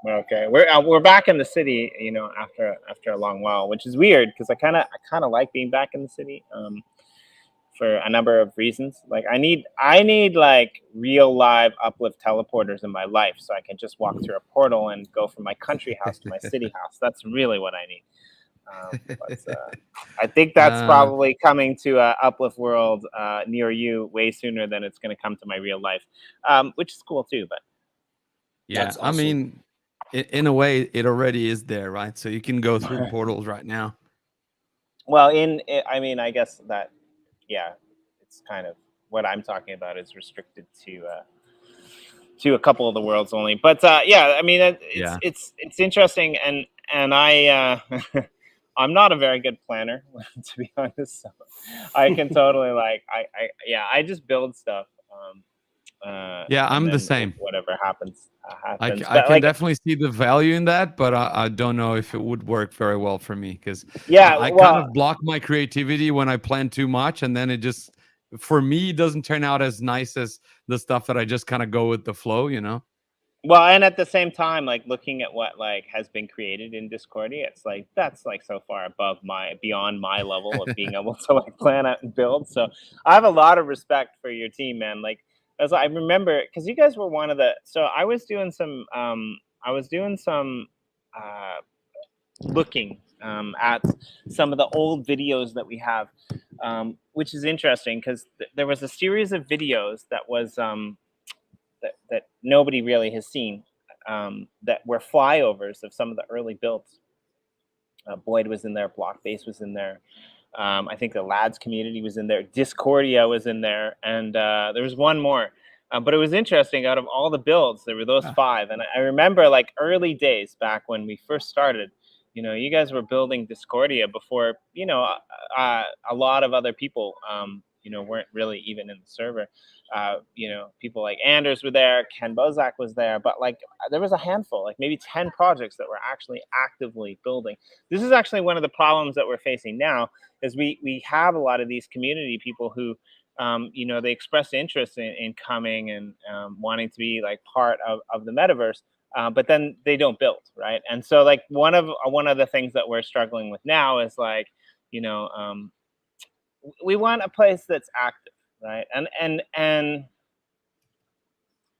we're okay. We're back in the city, after a long while, which is weird because I kind of like being back in the city, for a number of reasons. Like I need like real live Uplift teleporters in my life, so I can just walk through a portal and go from my country house to my city house. That's really what I need. But I think that's probably coming to Uplift World near you way sooner than it's going to come to my real life, which is cool too. But yeah, awesome. I mean, in a way, it already is there, right? So you can go through portals right now. Well, I mean, I guess that, yeah, it's kind of what I'm talking about is restricted to a couple of the worlds only. But yeah, I mean, it's interesting, and I I'm not a very good planner, to be honest. So I can totally I just build stuff. Yeah, I'm the same. Whatever happens. I can definitely see the value in that, but I don't know if it would work very well for me because I kind of block my creativity when I plan too much, and then it just, for me, doesn't turn out as nice as the stuff that I just kind of go with the flow, Well, and at the same time, like looking at what has been created in Discordia, it's like that's so far beyond my level of being able to plan out and build. So I have a lot of respect for your team, man. Like, as I remember, because you guys were one of the. So I was doing some. Looking at some of the old videos that we have, which is interesting because there was a series of videos that was that nobody really has seen, that were flyovers of some of the early builds. Boyd was in there, Blockbase was in there. I think the Lads community was in there. Discordia was in there, and there was one more. But it was interesting. Out of all the builds, there were those 5, and I remember like early days back when we first started. You guys were building Discordia before a lot of other people weren't really even in the server. People like Anders were there, Ken Bozak was there, but like there was a handful, like maybe 10 projects that were actually actively building. This is actually one of the problems that we're facing now, is we have a lot of these community people who they express interest in coming and wanting to be like part of the metaverse, but then they don't build, right? And so like one of the things that we're struggling with now is like we want a place that's active, right? And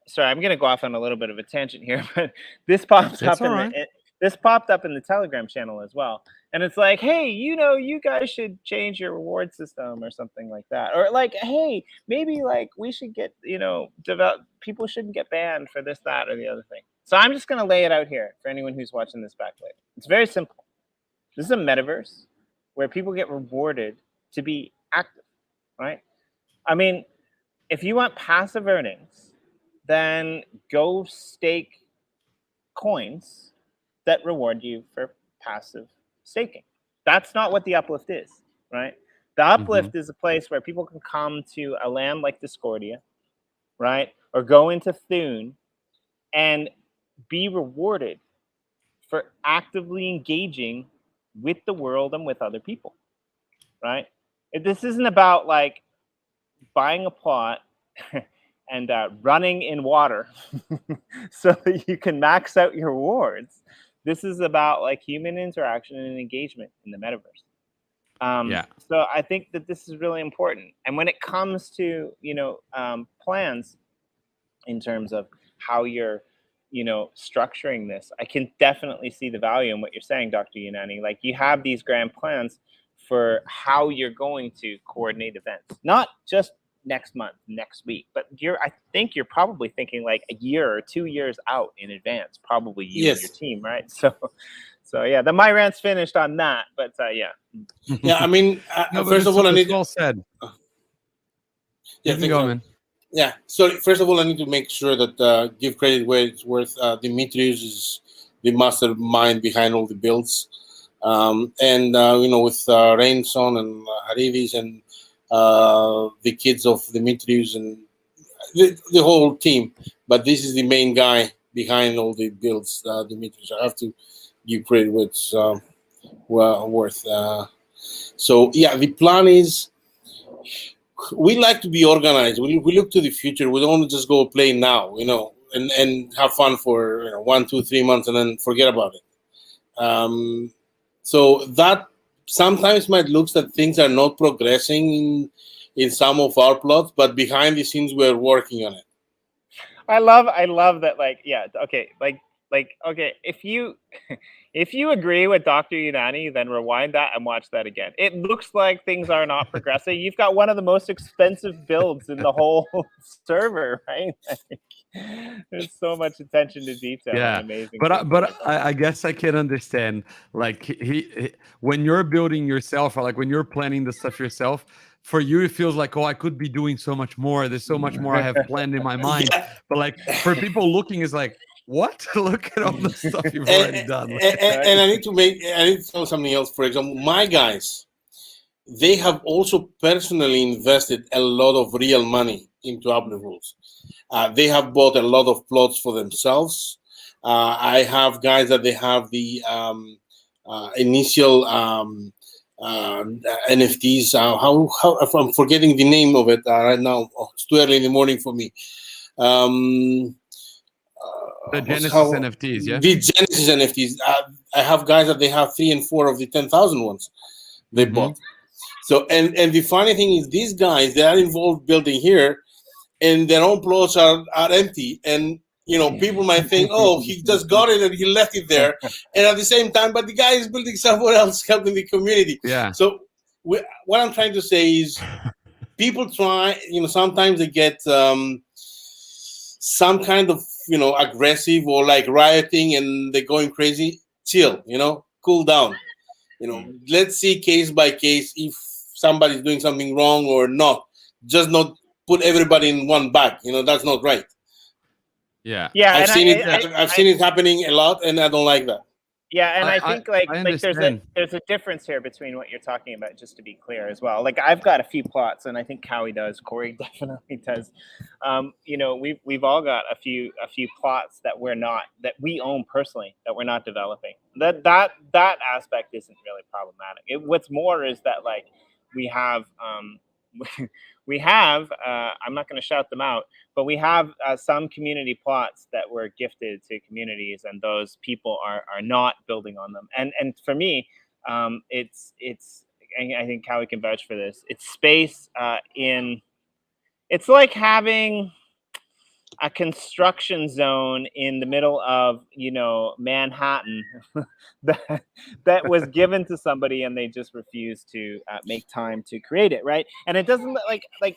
sorry, I'm gonna go off on a little bit of a tangent here, but this popped up this popped up in the Telegram channel as well. And it's like, hey, you guys should change your reward system or something like that. Or like, hey, maybe like we should get, people shouldn't get banned for this, that, or the other thing. So I'm just gonna lay it out here for anyone who's watching this back later. It's very simple. This is a metaverse where people get rewarded to be active, right? I mean, if you want passive earnings, then go stake coins that reward you for passive staking. That's not what the Uplift is, right? The Uplift is a place where people can come to a land like Discordia, right? Or go into Thune and be rewarded for actively engaging with the world and with other people, right? This isn't about like buying a plot and running in water so that you can max out your rewards. This is about like human interaction and engagement in the metaverse. So I think that this is really important. And when it comes to, plans in terms of how you're, structuring this, I can definitely see the value in what you're saying, Dr. Unani. Like, you have these grand plans for how you're going to coordinate events, not just next month, next week, but I think you're probably thinking like a year or 2 years out in advance, probably you and your team, right? So yeah, my rant's finished on that, but yeah. Yeah, I mean, No, first of all, I need. well said. Yeah, You can go, man. Yeah. So first of all, I need to make sure that give credit where it's worth. Dimitrius is the mastermind behind all the builds, and with Rainson and Harivis and the kids of Dimitrius and the whole team. But this is the main guy behind all the builds, Dimitrius. I have to give credit where it's worth. So yeah, the plan is. We like to be organized. We look to the future. We don't just go play now, and have fun for 1, 2, 3 months and then forget about it. So that sometimes might look that things are not progressing in some of our plots, but behind the scenes we're working on it. I love that. Like, yeah, okay, okay. If you agree with Dr. Unani, then rewind that and watch that again. It looks like things are not progressing. You've got one of the most expensive builds in the whole server, right? There's so much attention to detail. Yeah, and amazing. But I guess I can understand. Like he when you're building yourself, or like when you're planning the stuff yourself, for you it feels like, oh, I could be doing so much more. There's so much more I have planned in my mind. But like for people looking, is like, what? Look at all the stuff you've already done. And I need to tell something else. For example, my guys, they have also personally invested a lot of real money into Uplift World. They have bought a lot of plots for themselves. I have guys that they have the initial NFTs. How I'm forgetting the name of it right now. Oh, it's too early in the morning for me. The Genesis NFTs, yeah. The Genesis NFTs. I have guys that they have 3 and 4 of the 10,000 ones they bought. So and the funny thing is, these guys, they are involved building here, and their own plots are empty. And people might think, oh, he just got it and he left it there. And at the same time, but the guy is building somewhere else, helping the community. Yeah. So what I'm trying to say is, people try. Sometimes they get some kind of aggressive or like rioting, and they're going crazy. Chill, cool down. Let's see case by case if somebody's doing something wrong or not. Just not put everybody in one bag. That's not right. Yeah. Yeah. I've seen it happening a lot, and I don't like that. Yeah, and I think there's a difference here between what you're talking about, just to be clear as well. Like, I've got a few plots, and I think Cowie does, Corey definitely does. We've all got a few plots that we own personally, that we're not developing. That aspect isn't really problematic. What's more is that, like, we have I'm not going to shout them out, but we have some community plots that were gifted to communities, and those people are not building on them. And for me, it's I think Cowie can vouch for this. It's space it's like having a construction zone in the middle of Manhattan that was given to somebody, and they just refused to make time to create it, right? And it doesn't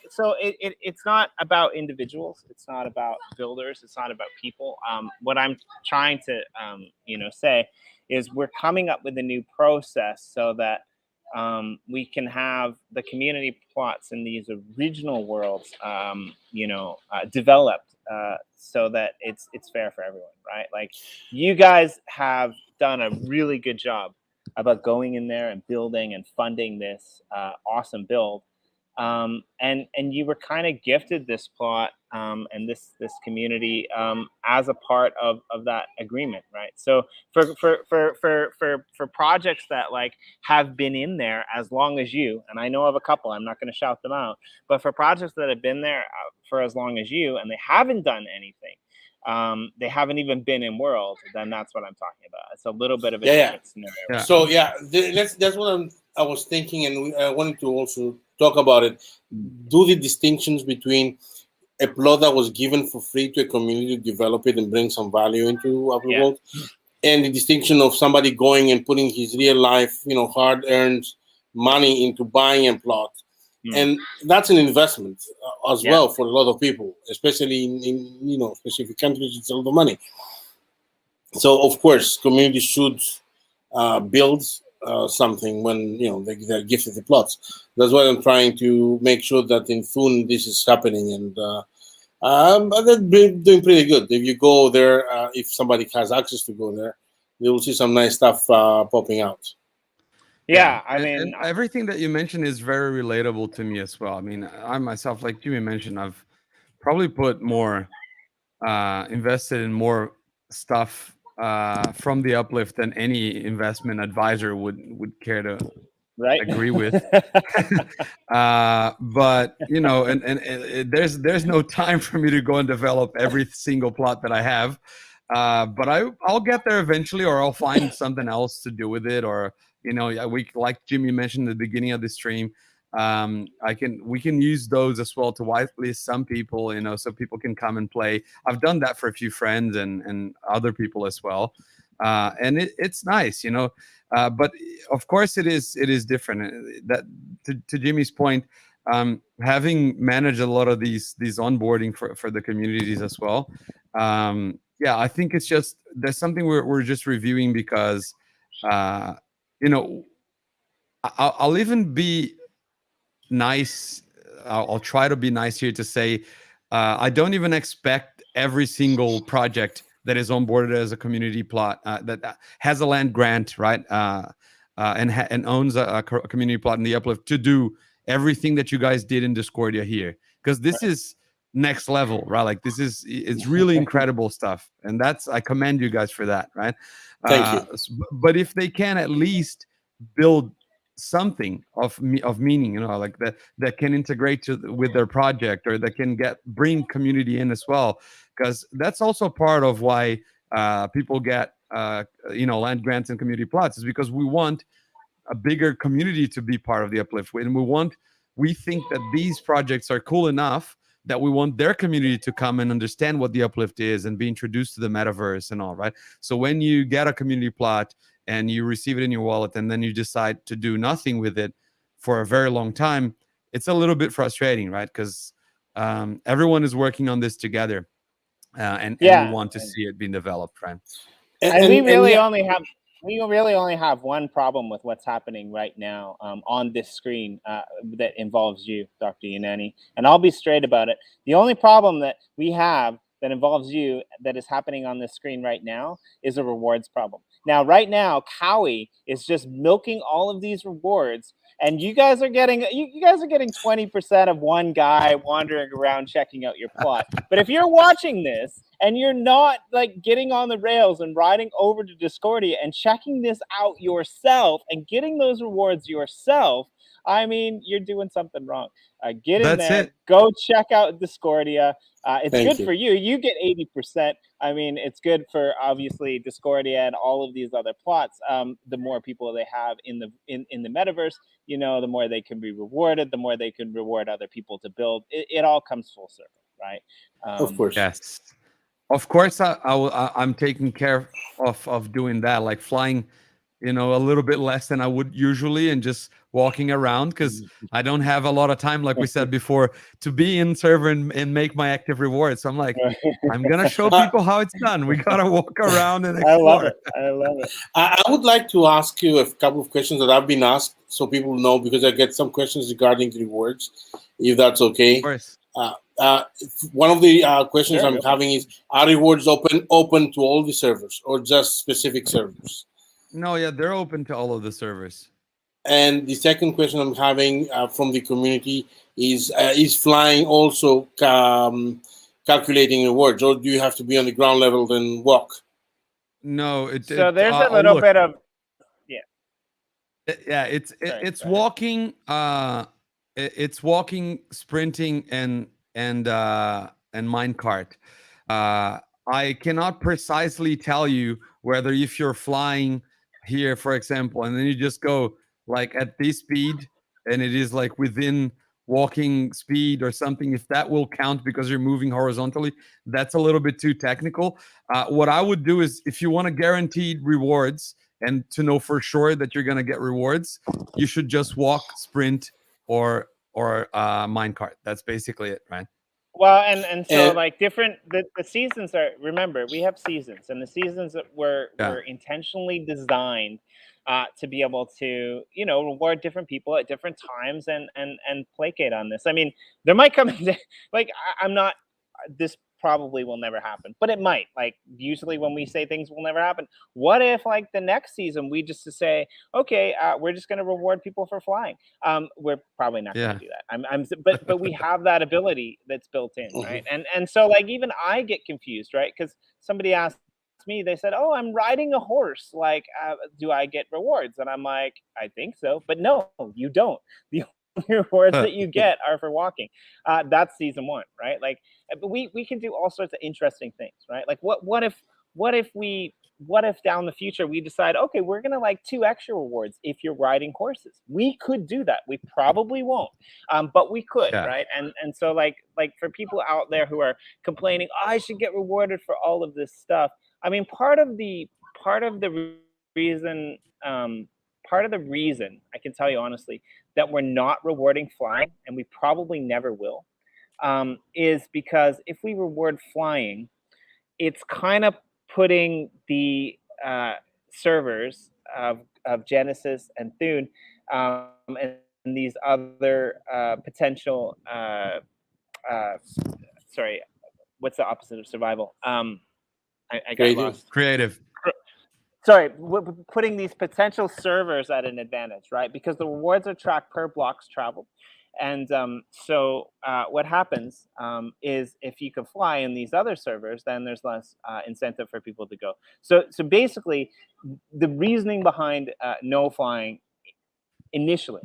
so it's not about individuals, it's not about builders, it's not about people. What I'm trying to say is, we're coming up with a new process so that we can have the community plots in these original worlds, developed so that it's fair for everyone, right? Like, you guys have done a really good job about going in there and building and funding this awesome build. And you were kind of gifted this plot and this community as a part of that agreement, right? So for projects that like have been in there as long as you, and I know of a couple, I'm not going to shout them out, but for projects that have been there for as long as you and they haven't done anything, they haven't even been in world, then that's what I'm talking about. It's a little bit of a different scenario. Yeah. So that's what I was thinking, and I wanted to also talk about it. Do the distinctions between a plot that was given for free to a community to develop it and bring some value into Uplift World, and the distinction of somebody going and putting his real life, hard-earned money into buying a plot. And that's an investment as well for a lot of people, especially in specific countries. It's a lot of money. So of course, communities should build something when they're gifted the plots. That's why I'm trying to make sure that in Thun this is happening, and they're doing pretty good. If you go there, if somebody has access to go there, they will see some nice stuff popping out. Yeah, and everything that you mentioned is very relatable to me as well. I mean, I myself, like Jimmy mentioned, I've probably put more invested in more stuff from the Uplift than any investment advisor would care to agree with. But and there's no time for me to go and develop every single plot that I have. But I'll get there eventually, or I'll find something else to do with it, or we, like Jimmy mentioned at the beginning of the stream, we can use those as well to whitelist some people, so people can come and play. I've done that for a few friends and other people as well, and it's nice, but of course it is different. That to Jimmy's point, having managed a lot of these onboarding for the communities as well, I think it's just there's something we're just reviewing because I'll even be nice. I'll try to be nice here to say I don't even expect every single project that is onboarded as a community plot that has a land grant, right, and owns a community plot in the Uplift to do everything that you guys did in Discordia here, because this is next level, right? Like it's really incredible stuff, and I commend you guys for that, right? Thank you. But if they can at least build something of meaning, like that can integrate with their project, or that can bring community in as well, because that's also part of why people get land grants and community plots, is because we want a bigger community to be part of the Uplift, and we think that these projects are cool enough that we want their community to come and understand what the Uplift is and be introduced to the metaverse and all, right? So when you get a community plot and you receive it in your wallet and then you decide to do nothing with it for a very long time, it's a little bit frustrating, right? Because everyone is working on this together, and we want to see it being developed, right? And we really only have one problem with what's happening right now on this screen that involves you, Dr. Yanani. And I'll be straight about it. The only problem that we have that involves you that is happening on this screen right now is a rewards problem. Now, right now, Cowie is just milking all of these rewards, and you guys are getting 20% of one guy wandering around checking out your plot. But if you're watching this and you're not like getting on the rails and riding over to Discordia and checking this out yourself and getting those rewards yourself, I mean, you're doing something wrong. Get in there, go check out Discordia. It's good for you. You get 80%. I mean, it's good for obviously Discordia and all of these other plots. The more people they have in the metaverse, the more they can be rewarded, the more they can reward other people to build. It all comes full circle, right? Of course. Yes. Of course, I'm taking care of doing that, like flying, a little bit less than I would usually, and just walking around, because I don't have a lot of time, like we said before, to be in server and make my active rewards. So I'm like, I'm gonna show people how it's done. We gotta walk around and I love explore. it. I love it. I would like to ask you a couple of questions that I've been asked, so people know, because I get some questions regarding rewards, if that's okay. Of course. One of the questions Sure, I'm having is: are rewards open to all the servers or just specific servers? No, yeah, they're open to all of the servers. And the second question I'm having from the community is flying also calculating rewards, or do you have to be on the ground level then walk? No, So there's a little bit of yeah, it's go ahead. walking, it's walking, sprinting, and minecart. I cannot precisely tell you whether, if you're flying here, for example, and then you just go like at this speed, and it is like within walking speed or something, if that will count because you're moving horizontally. That's a little bit too technical. What I would do is, if you want to guaranteed rewards and to know for sure that you're going to get rewards, you should just walk, sprint, or minecart. That's basically it, right? Well, and so like different the seasons are, remember, we have seasons, and the seasons were intentionally designed to be able to reward different people at different times and placate on this. I mean, there might come like I'm not, this probably will never happen, but it might. Like, usually when we say things will never happen, what if like the next season we just to say, okay, we're just going to reward people for flying? We're probably not going to do that. But we have that ability that's built in, right? And so like even I get confused, right? Because somebody asked me, they said, oh, I'm riding a horse, like do I get rewards? And I'm like, I think so, but no, you don't. The rewards that you get are for walking. That's season 1, right? Like, but we can do all sorts of interesting things, right? Like what if down the future we decide, okay, we're gonna like 2 extra rewards if you're riding horses? We could do that. We probably won't, but we could, right? And so like for people out there who are complaining, oh, I should get rewarded for all of this stuff. I mean, part of the reason, I can tell you honestly, that we're not rewarding flying, and we probably never will, is because if we reward flying, it's kind of putting the servers of Genesis and Thune, and these other potential sorry, what's the opposite of survival? I got lost. Creative. Sorry, putting these potential servers at an advantage, right? Because the rewards are tracked per blocks traveled. And so what happens is if you can fly in these other servers, then there's less incentive for people to go. So basically, the reasoning behind no flying initially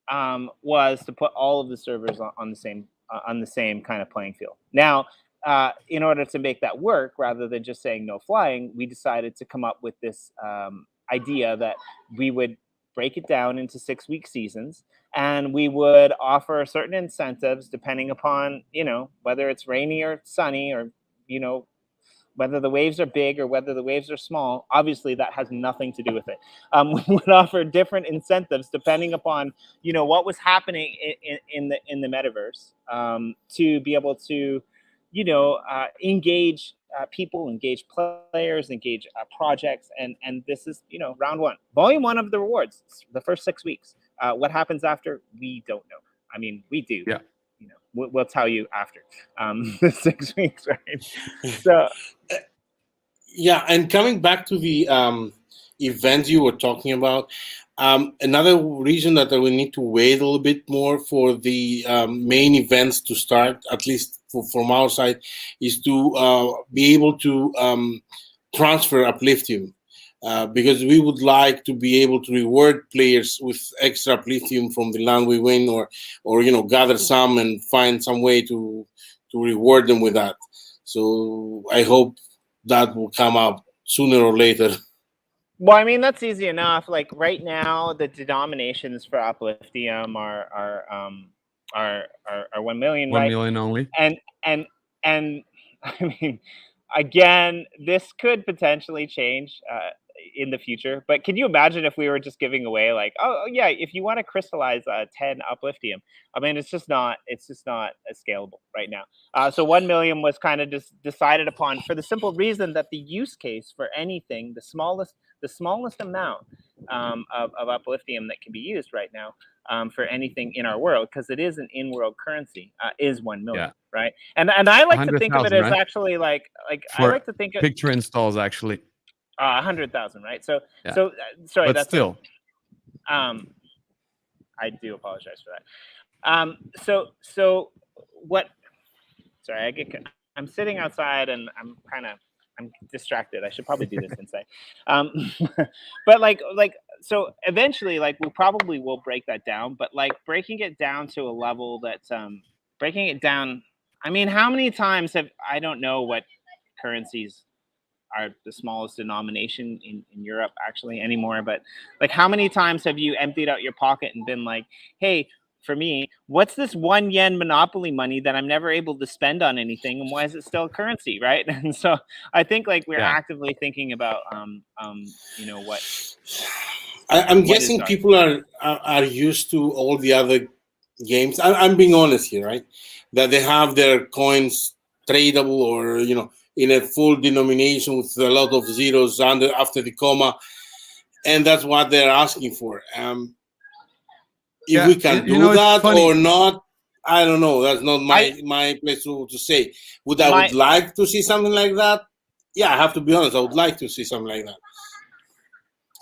was to put all of the servers on the same kind of playing field. Now, in order to make that work, rather than just saying no flying, we decided to come up with this idea that we would break it down into 6-week seasons, and we would offer certain incentives depending upon, whether it's rainy or sunny, or, whether the waves are big or whether the waves are small. Obviously, that has nothing to do with it. We would offer different incentives depending upon, what was happening in the metaverse, to be able to, engage people, engage players, engage projects, and this is, round 1, volume 1 of the rewards, the first 6 weeks. What happens after, we don't know. I mean, we do. Yeah. We'll tell you after the 6 weeks, right? So, yeah, and coming back to the events you were talking about, another reason that we need to wait a little bit more for the main events to start, at least from our side, is to be able to transfer Upliftium. Because we would like to be able to reward players with extra Upliftium from the land we win, or gather some and find some way to reward them with that. So I hope that will come up sooner or later. Well, I mean, that's easy enough. Like right now, the denominations for Upliftium are 1 million, 1 right? million only. And I mean, again, this could potentially change. in the future. But can you imagine if we were just giving away like, oh yeah, if you want to crystallize 10 upliftium, I mean, it's just not scalable right now. So 1 million was kind of just decided upon for the simple reason that the use case for anything, the smallest amount of upliftium that can be used right now for anything in our world, because it is an in-world currency, is 1 million, right? And I like to think of it as actually like I like to think of picture installs actually 100,000, right? So Yeah. so sorry, but that's still I do apologize for that. So what? Sorry, I'm sitting outside and I'm distracted. I should probably do this inside. But like so eventually, like we probably will break that down. But like breaking it down to a level that's breaking it down. I mean, how many times I don't know what currencies are the smallest denomination in Europe actually anymore, but like how many times have you emptied out your pocket and been like, hey, for me, what's this 1 yen monopoly money that I'm never able to spend on anything, and why is it still currency, right? And so I think like we're actively thinking about what I'm guessing people are used to all the other games. I'm being honest here, right? That they have their coins tradable, or in a full denomination with a lot of zeros after the comma, and that's what they're asking for. If we can do that or not, I don't know. That's not my place to say. I would like to see something like that. Yeah, I have to be honest. I would like to see something like that.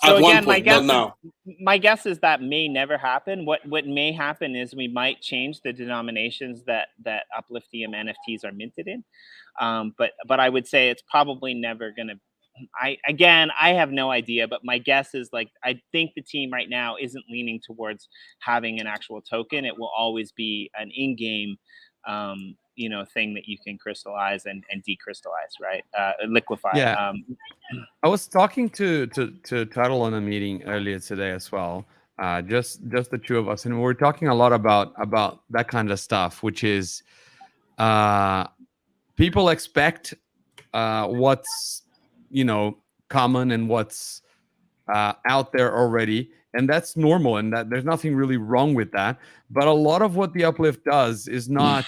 So at again, one point, not now. My guess is that may never happen. What may happen is we might change the denominations that Upliftium NFTs are minted in. But I would say it's probably never going to. I have no idea, but my guess is like I think the team right now isn't leaning towards having an actual token. It will always be an in-game thing that you can crystallize and decrystallize, right? Liquefy. Yeah. I was talking to Tuttle on a meeting earlier today as well. Just the two of us, and we were talking a lot about that kind of stuff, which is people expect what's common and what's out there already, and that's normal, and that there's nothing really wrong with that. But a lot of what the Uplift does is not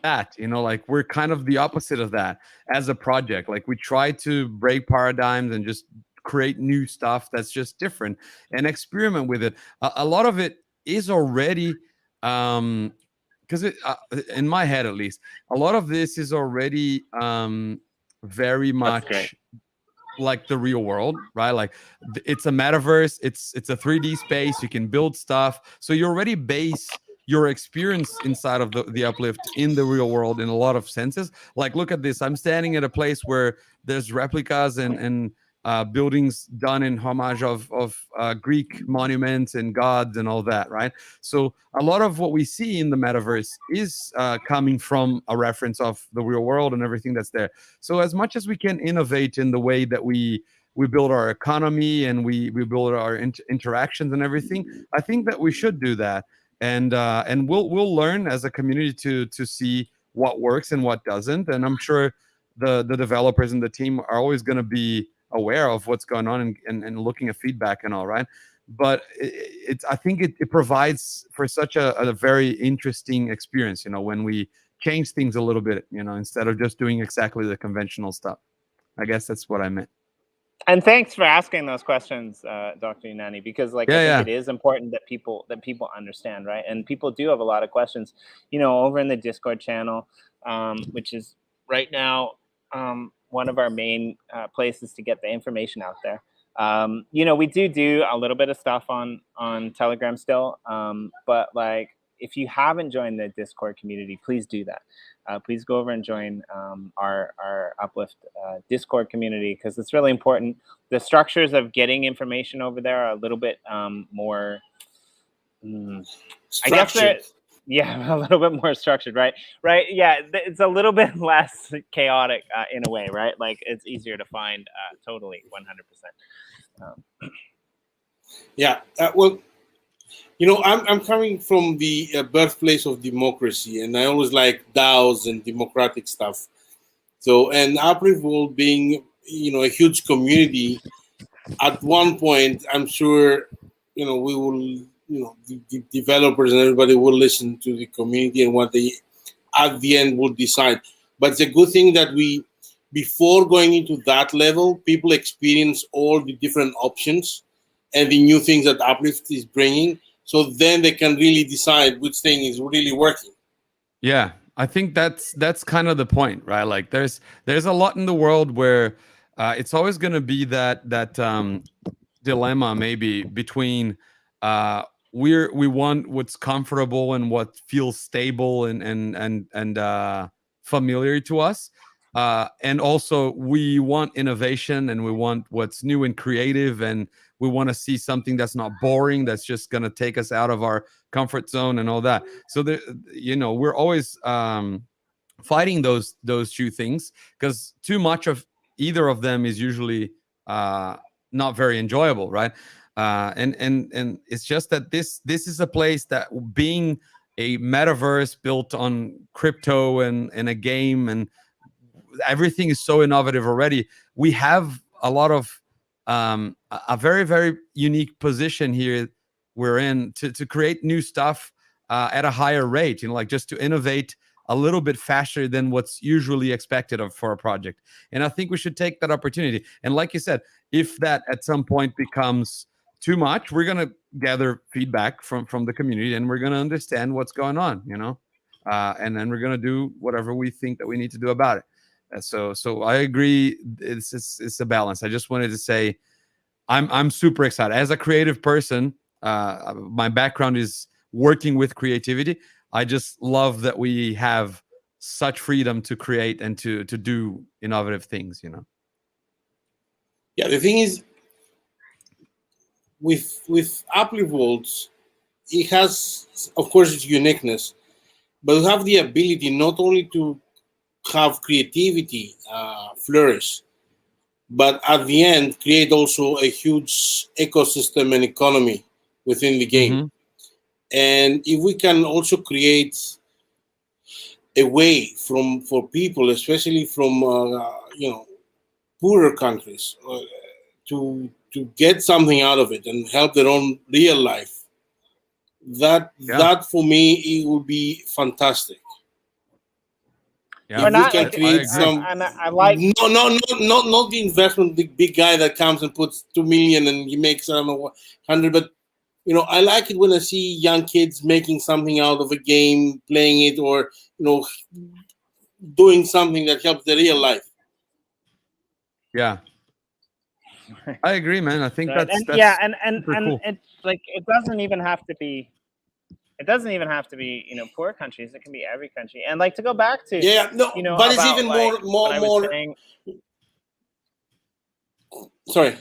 that, like we're kind of the opposite of that as a project. Like we try to break paradigms and just create new stuff that's just different and experiment with it. A lot of it is already because in my head at least, a lot of this is already very much like the real world, right? Like it's a metaverse, it's a 3D space, you can build stuff, so you already base your experience inside of the Uplift in the real world in a lot of senses. Like look at this, I'm standing at a place where there's replicas and buildings done in homage of Greek monuments and gods and all that, right? So a lot of what we see in the metaverse is coming from a reference of the real world and everything that's there. So as much as we can innovate in the way that we build our economy and we build our interactions and everything, I think that we should do that. And we'll learn as a community to see what works and what doesn't. And I'm sure the developers and the team are always going to be aware of what's going on and looking at feedback and all, right? But I think it provides for such a very interesting experience, when we change things a little bit, instead of just doing exactly the conventional stuff. I guess that's what I meant. And thanks for asking those questions, Dr. Unani, because I think it is important that people understand, right? And people do have a lot of questions, over in the Discord channel, which is right now one of our main places to get the information out there. We do a little bit of stuff on Telegram still, but like if you haven't joined the Discord community, please do that. Please go over and join our Uplift Discord community, because it's really important. The structures of getting information over there are a little bit more, I guess a little bit more structured, right? Right. Yeah. It's a little bit less chaotic in a way, right? Like it's easier to find totally 100%. Yeah. Well, I'm coming from the birthplace of democracy, and I always like DAOs and democratic stuff. So, and Uplift World being, a huge community, at one point, I'm sure, we will, the developers and everybody will listen to the community and what they at the end will decide. But it's a good thing that before going into that level, people experience all the different options and the new things that Uplift is bringing. So then they can really decide which thing is really working. Yeah, I think that's kind of the point, right? Like there's a lot in the world where it's always going to be that dilemma maybe between we want what's comfortable and what feels stable and familiar to us, and also we want innovation and we want what's new and creative, and we want to see something that's not boring, that's just going to take us out of our comfort zone and all that. So we're always fighting those two things, because too much of either of them is usually not very enjoyable, right? And it's just that this is a place that, being a metaverse built on crypto and a game, and everything is so innovative already. We have a lot of a very, very unique position here we're in to create new stuff at a higher rate, like just to innovate a little bit faster than what's usually expected for a project. And I think we should take that opportunity. And like you said, if that at some point becomes too much, we're going to gather feedback from the community, and we're going to understand what's going on, and then we're going to do whatever we think that we need to do about it. So I agree. It's a balance. I just wanted to say I'm super excited as a creative person. My background is working with creativity. I just love that we have such freedom to create and to do innovative things. Yeah, the thing is, with Uplift World, it has, of course, its uniqueness, but we have the ability not only to have creativity flourish, but at the end create also a huge ecosystem and economy within the game. Mm-hmm. And if we can also create a way for people, especially from poorer countries, to get something out of it and help their own real life, that for me it would be fantastic. Yeah, if we can create some, I like not the investment, the big guy that comes and puts 2 million and he makes, I don't know, 100, but I like it when I see young kids making something out of a game, playing it, or doing something that helps their real life. Yeah, I agree, man. I think that's and cool. it's like it doesn't even have to be poor countries. It can be every country. And like to go back to but it's even more. Saying, sorry.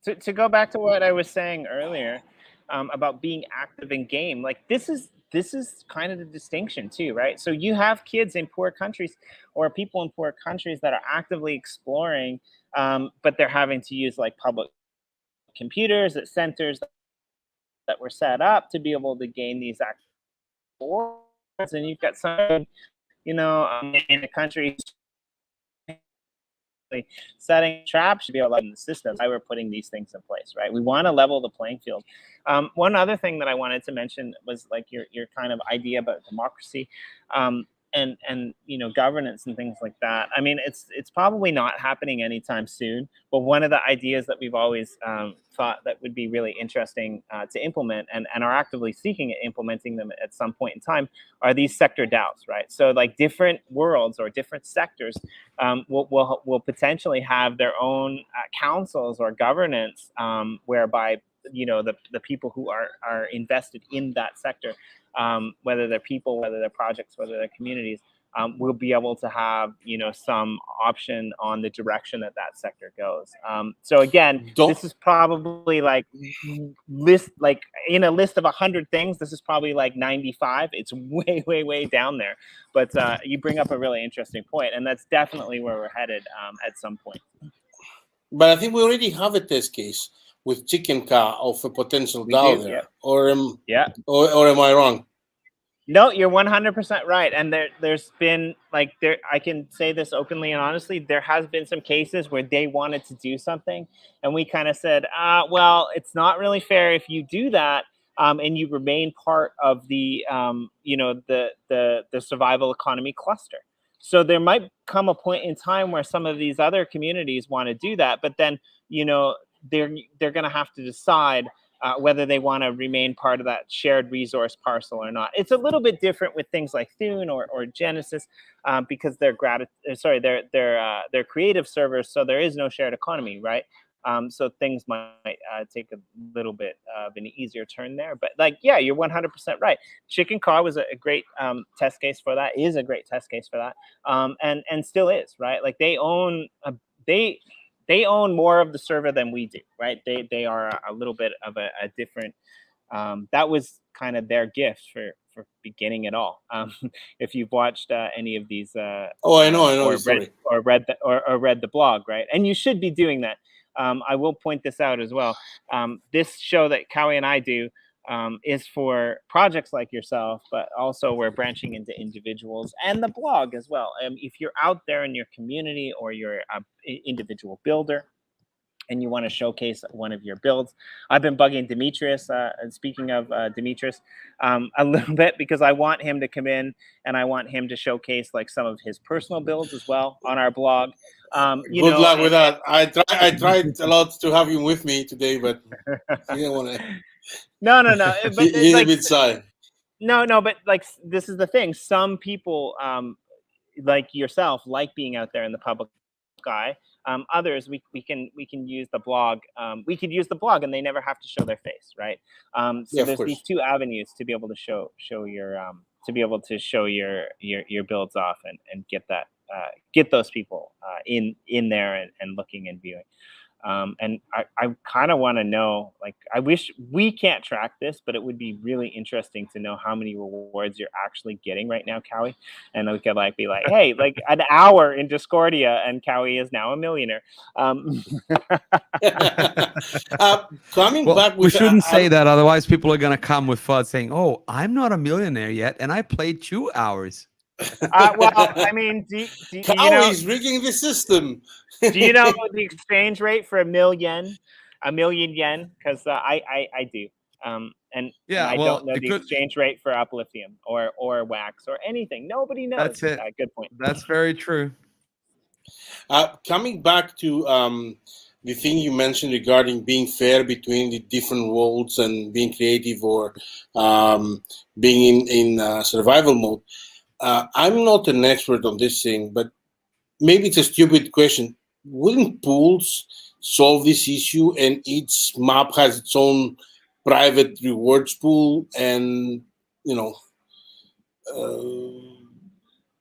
To go back to what I was saying earlier about being active in game, like this is kind of the distinction too, right? So you have kids in poor countries or people in poor countries that are actively exploring, but they're having to use like public computers at centers that were set up to be able to gain these active rewards. And you've got some, in a country setting traps to be able to in the system. Why we're putting these things in place, right? We want to level the playing field. One other thing that I wanted to mention was like your kind of idea about democracy. And governance and things like that. I mean, it's probably not happening anytime soon. But one of the ideas that we've always thought that would be really interesting to implement, and are actively seeking at implementing them at some point in time, are these sector DAOs, right? So like different worlds or different sectors will potentially have their own councils or governance, whereby the people who are invested in that sector, whether they're people, whether they're projects, whether they're communities, will be able to have some option on the direction that sector goes. So again, this is probably like in a list of 100 things, this is probably like 95. It's way down there. But you bring up a really interesting point, and that's definitely where we're headed at some point. But I think we already have a test case with Chicken Car of a potential DAO there. Yeah. Or am I wrong? No, you're 100% right. And there's been like I can say this openly and honestly, there has been some cases where they wanted to do something and we kind of said, well, it's not really fair if you do that. And you remain part of the the survival economy cluster. So there might come a point in time where some of these other communities want to do that, but then they're going to have to decide whether they want to remain part of that shared resource parcel or not. It's a little bit different with things like Thune or Genesis because they're creative servers, so there is no shared economy, right? So things might take a little bit of an easier turn there. But like, yeah, you're 100% right. Chicken Car was a great test case for that. Is a great test case for that, and still is, right? Like they own they own more of the server than we do, right? They are a little bit of a different. That was kind of their gift for beginning it all. If you've watched any of these, I know, or read the blog, right? And you should be doing that. I will point this out as well. This show that Cowie and I do is for projects like yourself, but also we're branching into individuals and the blog as well. If you're out there in your community or you're an individual builder and you want to showcase one of your builds, I've been bugging Demetrius, and speaking of Demetrius, a little bit because I want him to come in and I want him to showcase like some of his personal builds as well on our blog. Good luck with that. I tried a lot to have him with me today, but he didn't want to. No. But he's like, a bit shy. No, but like this is the thing. Some people, like yourself, like being out there in the public eye. Others, we can use the blog. We could use the blog, and they never have to show their face, right? So there's these two avenues to be able to show your builds off and get those people in there and looking and viewing. And I kind of want to know, like, I wish we can't track this, but it would be really interesting to know how many rewards you're actually getting right now, Cowie. And we could like be like, hey, like an hour in Discordia and Cowie is now a millionaire. Coming back with we shouldn't say that, otherwise people are going to come with FUD saying, oh, I'm not a millionaire yet and I played 2 hours. Well, I mean, Cowie's rigging the system. Do you know the exchange rate for a million yen? Because I do. And I don't know the exchange rate for Upliftium or Wax or anything. Nobody knows. That's it. Good point. That's very true. Coming back to the thing you mentioned regarding being fair between the different worlds and being creative or being in survival mode. I'm not an expert on this thing, but maybe it's a stupid question. Wouldn't pools solve this issue and each map has its own private rewards pool and,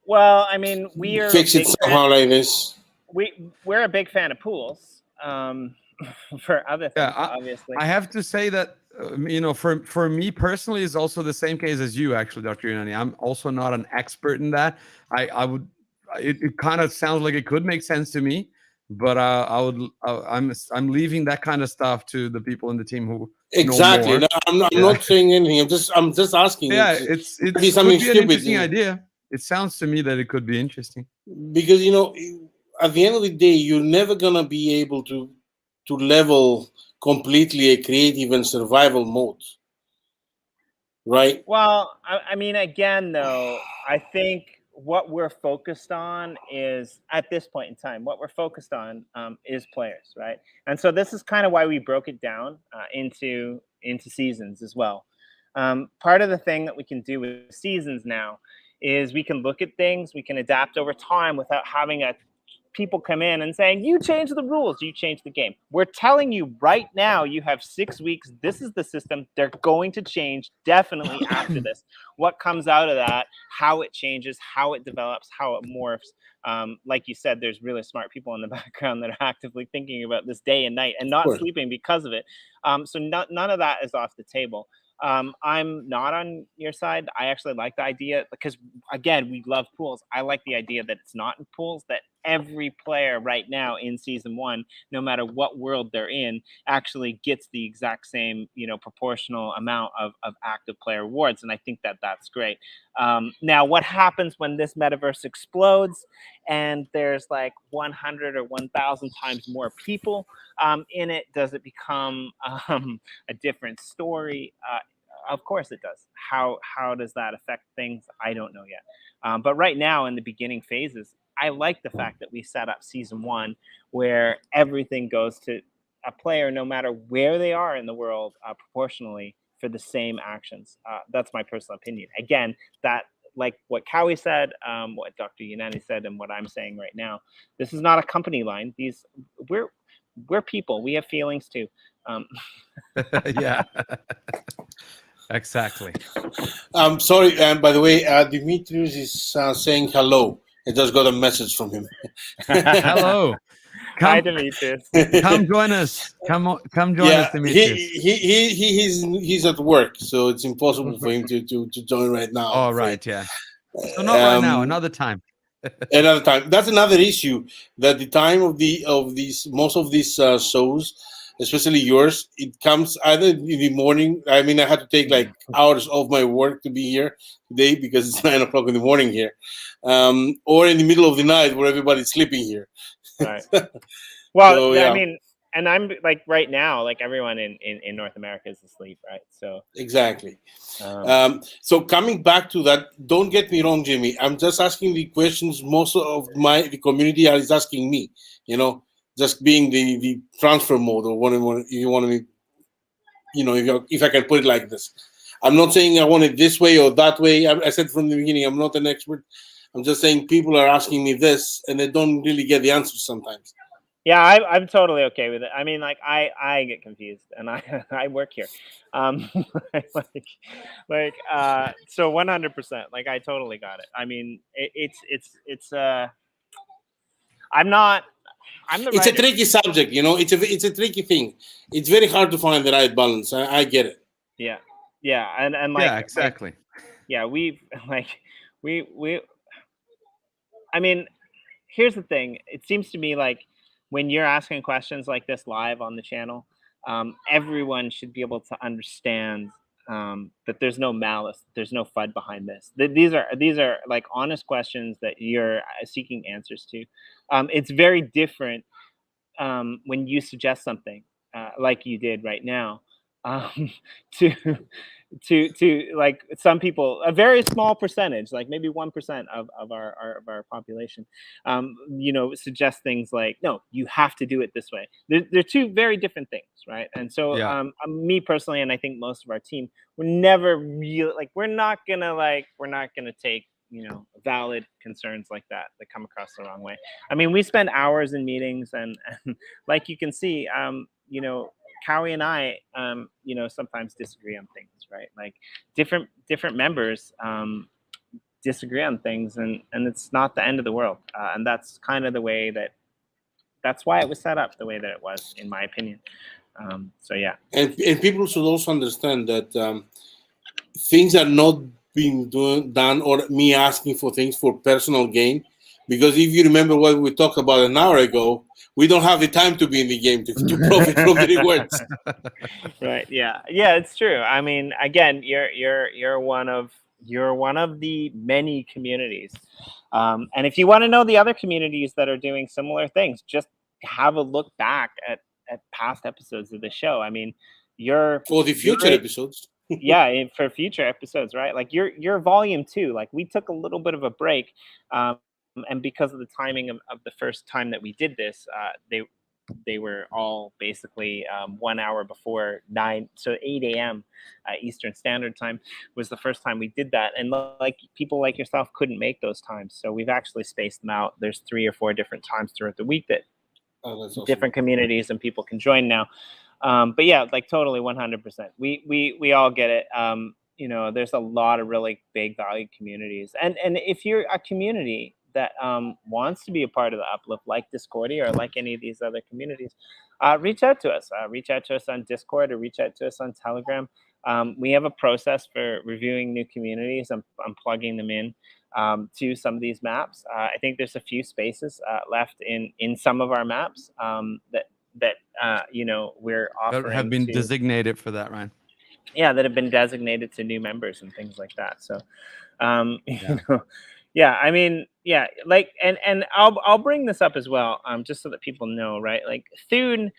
well, I mean, we are fix it somehow like this? We're a big fan of pools for other things, obviously. I have to say that, for me personally, it's also the same case as you, actually, Dr. Yunani. I'm also not an expert in that. It kind of sounds like it could make sense to me, but I'm leaving that kind of stuff to the people in the team who exactly. know more. No, I'm not saying anything. I'm just asking. Yeah, it could be something an interesting idea. It sounds to me that it could be interesting because at the end of the day, you're never gonna be able to level completely a creative and survival mode, right? Well, I mean, again, though, I think what we're focused on is, at this point in time, what we're focused on is players, right? And so this is kind of why we broke it down into seasons as well. Part of the thing that we can do with seasons now is we can look at things, we can adapt over time without having people come in and saying, you change the rules, you change the game. We're telling you right now, you have 6 weeks. This is the system. They're going to change definitely after this. What comes out of that, how it changes, how it develops, how it morphs. Like you said, there's really smart people in the background that are actively thinking about this day and night and not sleeping because of it. So none of that is off the table. I'm not on your side. I actually like the idea because, again, we love pools. I like the idea that it's not in pools, that every player right now in season 1, no matter what world they're in, actually gets the exact same, proportional amount of active player rewards. And I think that that's great. Now, what happens when this metaverse explodes and there's like 100 or 1,000 times more people in it? Does it become a different story? Of course it does. How does that affect things? I don't know yet. But right now, in the beginning phases, I like the fact that we set up season 1 where everything goes to a player, no matter where they are in the world, proportionally for the same actions. That's my personal opinion. Again, that, like what Cowie said, what Dr. Yanani said, and what I'm saying right now, this is not a company line. We're people. We have feelings too. Yeah. Exactly. Sorry, by the way, Dimitrius is saying hello. I just got a message from him. Hello. Hi, Come, Demetrius. come join us. Come join us, Demetrius. He's at work, so it's impossible for him to join right now. All right, yeah. So not right now, another time. Another time. That's another issue. That the time of these most of these shows, especially yours, it comes either in the morning. I mean, I had to take like hours off my work to be here today because it's 9 o'clock in the morning here, or in the middle of the night where everybody's sleeping here. Right. Well, So, yeah. I mean, and I'm like right now, like everyone in North America is asleep, right? So Exactly. So coming back to that, don't get me wrong, Jimmy. I'm just asking the questions most of the community is asking me. Just being the transfer mode, or whatever you want me. If I can put it like this, I'm not saying I want it this way or that way. I said from the beginning, I'm not an expert. I'm just saying people are asking me this, and they don't really get the answers sometimes. yeah, I'm totally okay with it. I mean, like I get confused, and I work here, so 100%. Like I totally got it. I mean, it's I'm not. I'm the It's a writer. tricky subject, It's a tricky thing. It's very hard to find the right balance. I get it. Yeah, and like Yeah, exactly. we. I mean, here's the thing. It seems to me like when you're asking questions like this live on the channel, everyone should be able to understand that there's no malice, there's no FUD behind this. These are like honest questions that you're seeking answers to. It's very different when you suggest something like you did right now to like some people, a very small percentage, like maybe 1% of our population, suggest things like, no, you have to do it this way. They're two very different things, right? And so Yeah. me personally, and I think most of our team, we're never really like, we're not gonna take valid concerns like that come across the wrong way. I mean, we spend hours in meetings, and like you can see, Cowie and I, sometimes disagree on things, right? Like different members disagree on things, and it's not the end of the world. And that's kind of the way that's why it was set up the way that it was, in my opinion. So yeah. And people should also understand that things are not being done, or me asking for things for personal gain. Because if you remember what we talked about an hour ago, we don't have the time to be in the game to profit from the rewards. Right. Yeah. Yeah. It's true. I mean, again, you're one of the many communities, and if you want to know the other communities that are doing similar things, just have a look back at past episodes of the show. I mean, For the future episodes. Yeah, for future episodes, right? Like your volume 2, like we took a little bit of a break, and because of the timing of the first time that we did this, they were all basically 1 hour before 9, so 8 a.m. Eastern Standard Time was the first time we did that, and like people like yourself couldn't make those times, so we've actually spaced them out. There's 3 or 4 different times throughout the week that Awesome. different communities and people can join now. But yeah, like totally 100%. We all get it. There's a lot of really big valued communities, and if you're a community that wants to be a part of the Uplift, like Discordia or like any of these other communities, reach out to us. Reach out to us on Discord, or reach out to us on Telegram. We have a process for reviewing new communities. I'm plugging them in to some of these maps. I think there's a few spaces left in some of our maps that you know, we're That offering have been to, designated for that, right? yeah, that have been designated to new members and things like that. So you Yeah. know, yeah, I mean, yeah, like, and I'll bring this up as well, just so that people know, right? Like Thune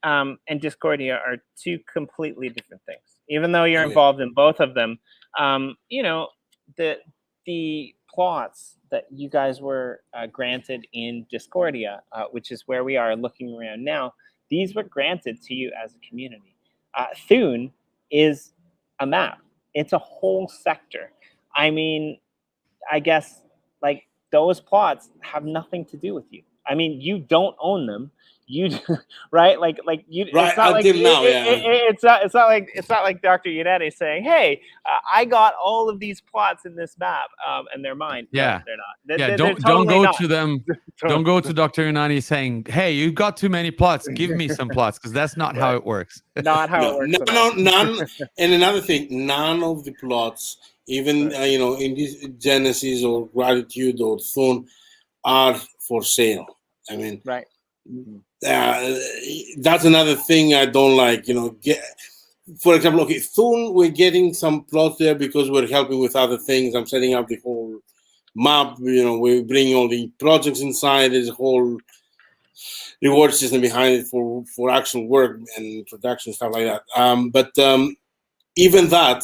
and Discordia are two completely different things. Even though you're Oh, yeah. involved in both of them, you know, the plots that you guys were granted in Discordia, which is where we are looking around now, these were granted to you as a community. Thune is a map. It's a whole sector. I mean, I guess like those plots have nothing to do with you. I mean, you don't own them. You right? Like you. Right, It's not like until now, yeah. it's not like Dr. Yannetti saying, "Hey, I got all of these plots in this map, and they're mine." No, Yeah. they're not. Yeah, They're don't totally go not. to them. Don't go to Dr. Unani saying, "Hey, you got too many plots. Give me some plots," because that's not how Right. it works. Not how it No, works at all. none. And another thing, none of the plots, even Right. you know, in this Genesis or Gratitude or Thune, are for sale. I mean, Right. that's another thing I don't like. You know, for example, okay, Thune, we're getting some plots there because we're helping with other things. I'm setting up the whole map. You know, we're bringing all the projects inside. There's a whole reward system behind it for actual work and production stuff like that. But even that,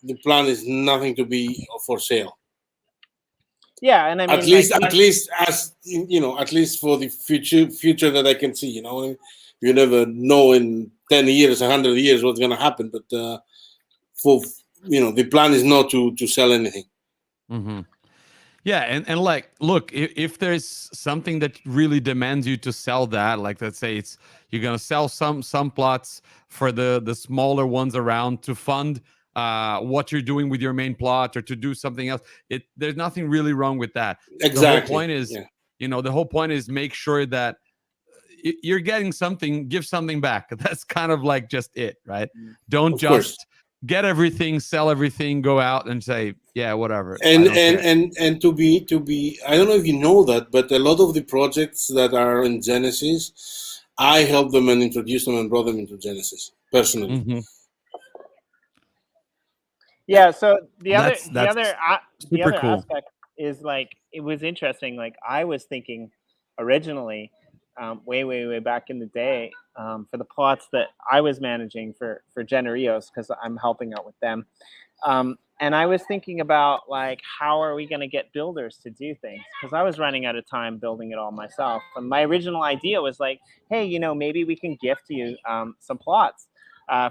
the plan is nothing to be for sale. Yeah, and I mean, At least, like, at least as you know, at least for the future that I can see. You know, you never know in 10 years, 100 years what's going to happen. But for you know, the plan is not to sell anything. Mm-hmm. Yeah, and like, look, if there's something that really demands you to sell that, like let's say it's you're gonna sell some plots for the smaller ones around to fund what you're doing with your main plot or to do something else. There's nothing really wrong with that. Exactly. The whole point is, yeah. you know, the whole point is make sure that you're getting something, give something back. That's kind of like just it, right? Don't Of just course. get everything, sell everything, go out and say, yeah, whatever. And to be I don't know if you know that, but a lot of the projects that are in Genesis, I helped them and introduced them and brought them into Genesis personally. Mm-hmm. yeah. So the That's other super cool. aspect is like, it was interesting. Like I was thinking originally, way back in the day, for the plots that I was managing for Generios, because I'm helping out with them. And I was thinking about like, how are we going to get builders to do things? Because I was running out of time building it all myself. And my original idea was like, hey, you know, maybe we can gift you some plots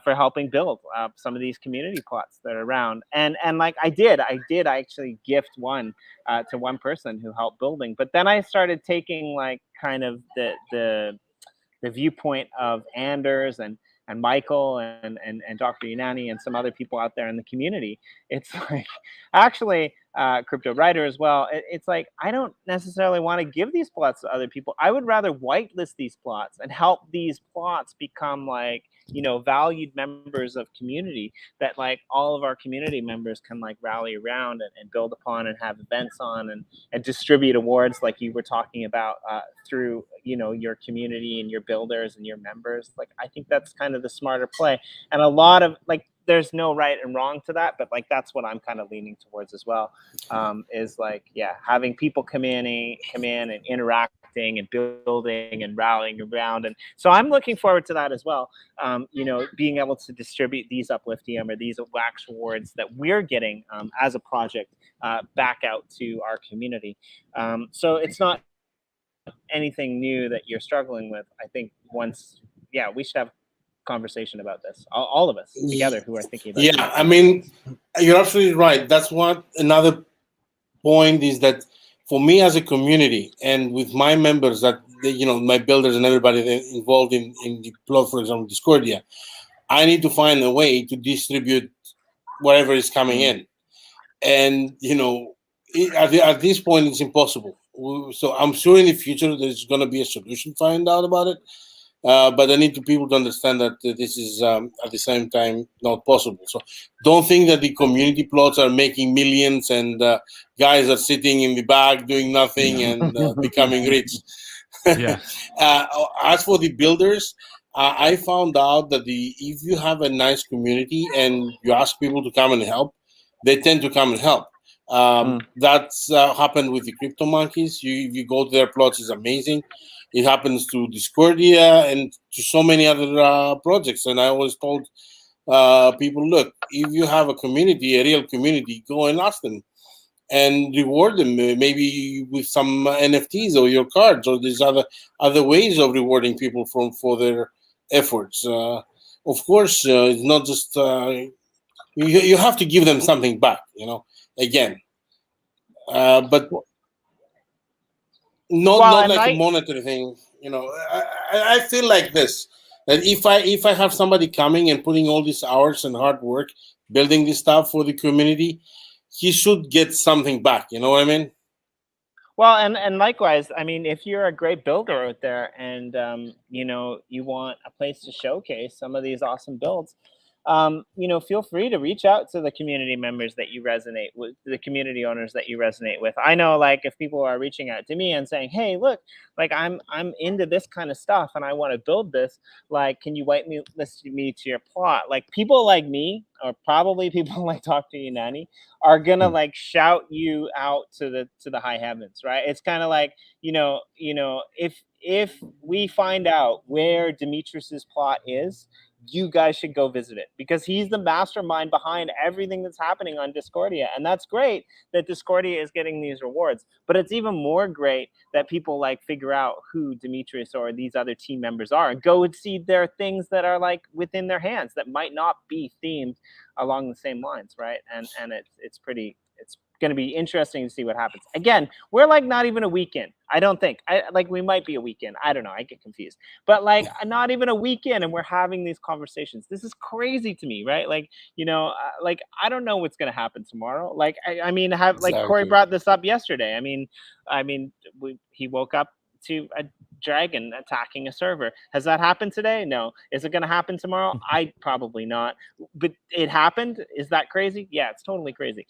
for helping build some of these community plots that are around. And like I did actually gift one to one person who helped building. But then I started taking like kind of the viewpoint of Anders and Michael and Dr. Unani and some other people out there in the community. It's like, actually, Crypto Writer as well. It's like, I don't necessarily want to give these plots to other people. I would rather whitelist these plots and help these plots become like, you know, valued members of community that like all of our community members can like rally around and build upon and have events on and distribute awards like you were talking about through, you know, your community and your builders and your members. Like, I think that's kind of the smarter play. And a lot of like, there's no right and wrong to that, but like that's what I'm kind of leaning towards as well. Is like, yeah, having people come in and interacting and building and rallying around. And so I'm looking forward to that as well. You know, being able to distribute these Upliftium or these wax awards that we're getting as a project back out to our community. So it's not anything new that you're struggling with. I think once, yeah, we should have conversation about this, all of us together who are thinking about yeah, I mean, you're absolutely right. That's what another point is, that for me as a community and with my members, that you know, my builders and everybody involved in the plot, for example, Discordia, I need to find a way to distribute whatever is coming in. And you know, at this point it's impossible. So I'm sure in the future there's going to be a solution to find out about it. but I need people to understand that this is at the same time not possible. So don't think that the community plots are making millions and guys are sitting in the back doing nothing and becoming rich. Yeah. As for the builders, I found out that if you have a nice community and you ask people to come and help, they tend to come and help. That's happened with the crypto monkeys. If you go to their plots, it's amazing. It happens to Discordia and to so many other projects. And I always told people, look, if you have a community, a real community, go and ask them and reward them, maybe with some NFTs or your cards, or there's other ways of rewarding people for their efforts. Of course, it's not just you have to give them something back, again, but not like a monetary thing. I feel like this, that if I have somebody coming and putting all these hours and hard work building this stuff for the community, he should get something back. You know what I mean? Well, and likewise, I mean, if you're a great builder out there and you want a place to showcase some of these awesome builds, feel free to reach out to the community members that you resonate with, the community owners that you resonate with. I know, like, if people are reaching out to me and saying, hey, look, like I'm into this kind of stuff and I want to build this, like, can you list me to your plot? Like, people like me, or probably people like Dr. Unani, are gonna like shout you out to the high heavens, right? It's kind of like, if we find out where Demetrius's plot is, you guys should go visit it, because he's the mastermind behind everything that's happening on Discordia. And that's great that Discordia is getting these rewards, but it's even more great that people like figure out who Demetrius or these other team members are and go and see their things that are like within their hands that might not be themed along the same lines, right? And it's going to be interesting to see what happens. Again, we're like not even a weekend. I don't think. We might be a weekend. I don't know. I get confused. But like not even a weekend, and we're having these conversations. This is crazy to me, right? Like, I don't know what's going to happen tomorrow. Like, I mean, Exactly. Corey brought this up yesterday. He woke up to a dragon attacking a server. Has that happened today? No. Is it going to happen tomorrow? I probably not. But it happened. Is that crazy? Yeah, it's totally crazy.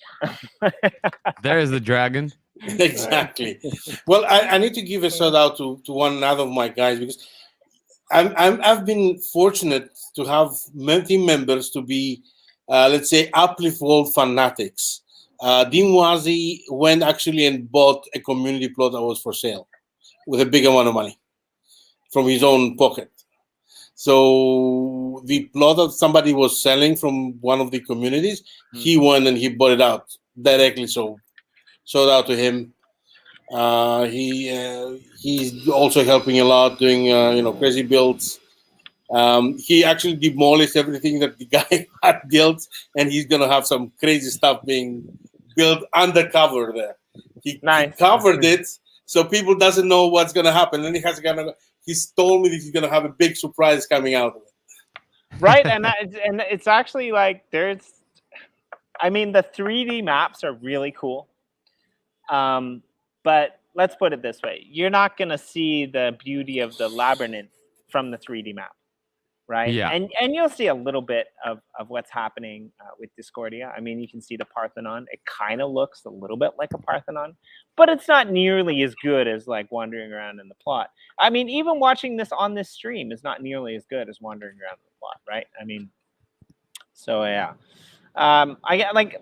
There is the dragon. Exactly. Well, I need to give a shout out to one other of my guys, because I've been fortunate to have team members to be, let's say, Uplift World fanatics. Dean Wazi went actually and bought a community plot that was for sale with a big amount of money from his own pocket. So the plot that somebody was selling from one of the communities, he went and he bought it out directly. So shout out to him. He's also helping a lot, doing crazy builds. He actually demolished everything that the guy had built, and he's gonna have some crazy stuff being built undercover there. He covered it so people doesn't know what's gonna happen, and he's told me that he's gonna have a big surprise coming out of it. Right, and it's actually like the 3D maps are really cool. But let's put it this way: you're not gonna see the beauty of the labyrinth from the 3D map, right? Yeah. And you'll see a little bit of what's happening with Discordia. I mean, you can see the Parthenon. It kind of looks a little bit like a Parthenon, but it's not nearly as good as like wandering around in the plot. I mean, even watching this on this stream is not nearly as good as wandering around in the plot, right? I mean, so yeah.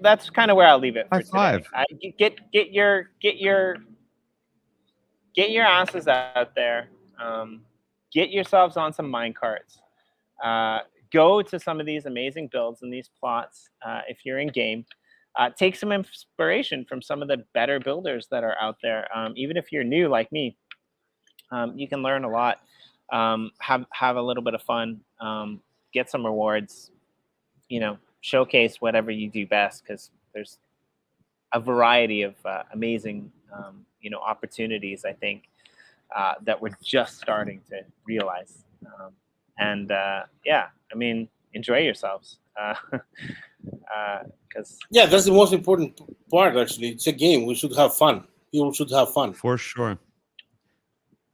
That's kind of where I'll leave it for today. Get your asses out there. Get yourselves on some mine carts. Go to some of these amazing builds and these plots. If you're in game, take some inspiration from some of the better builders that are out there. Even if you're new like me, you can learn a lot. Have a little bit of fun. Get some rewards. Showcase whatever you do best, because there's a variety of amazing opportunities, I think, that we're just starting to realize. Enjoy yourselves, because that's the most important part. Actually, it's a game. We should have fun. People should have fun. For sure.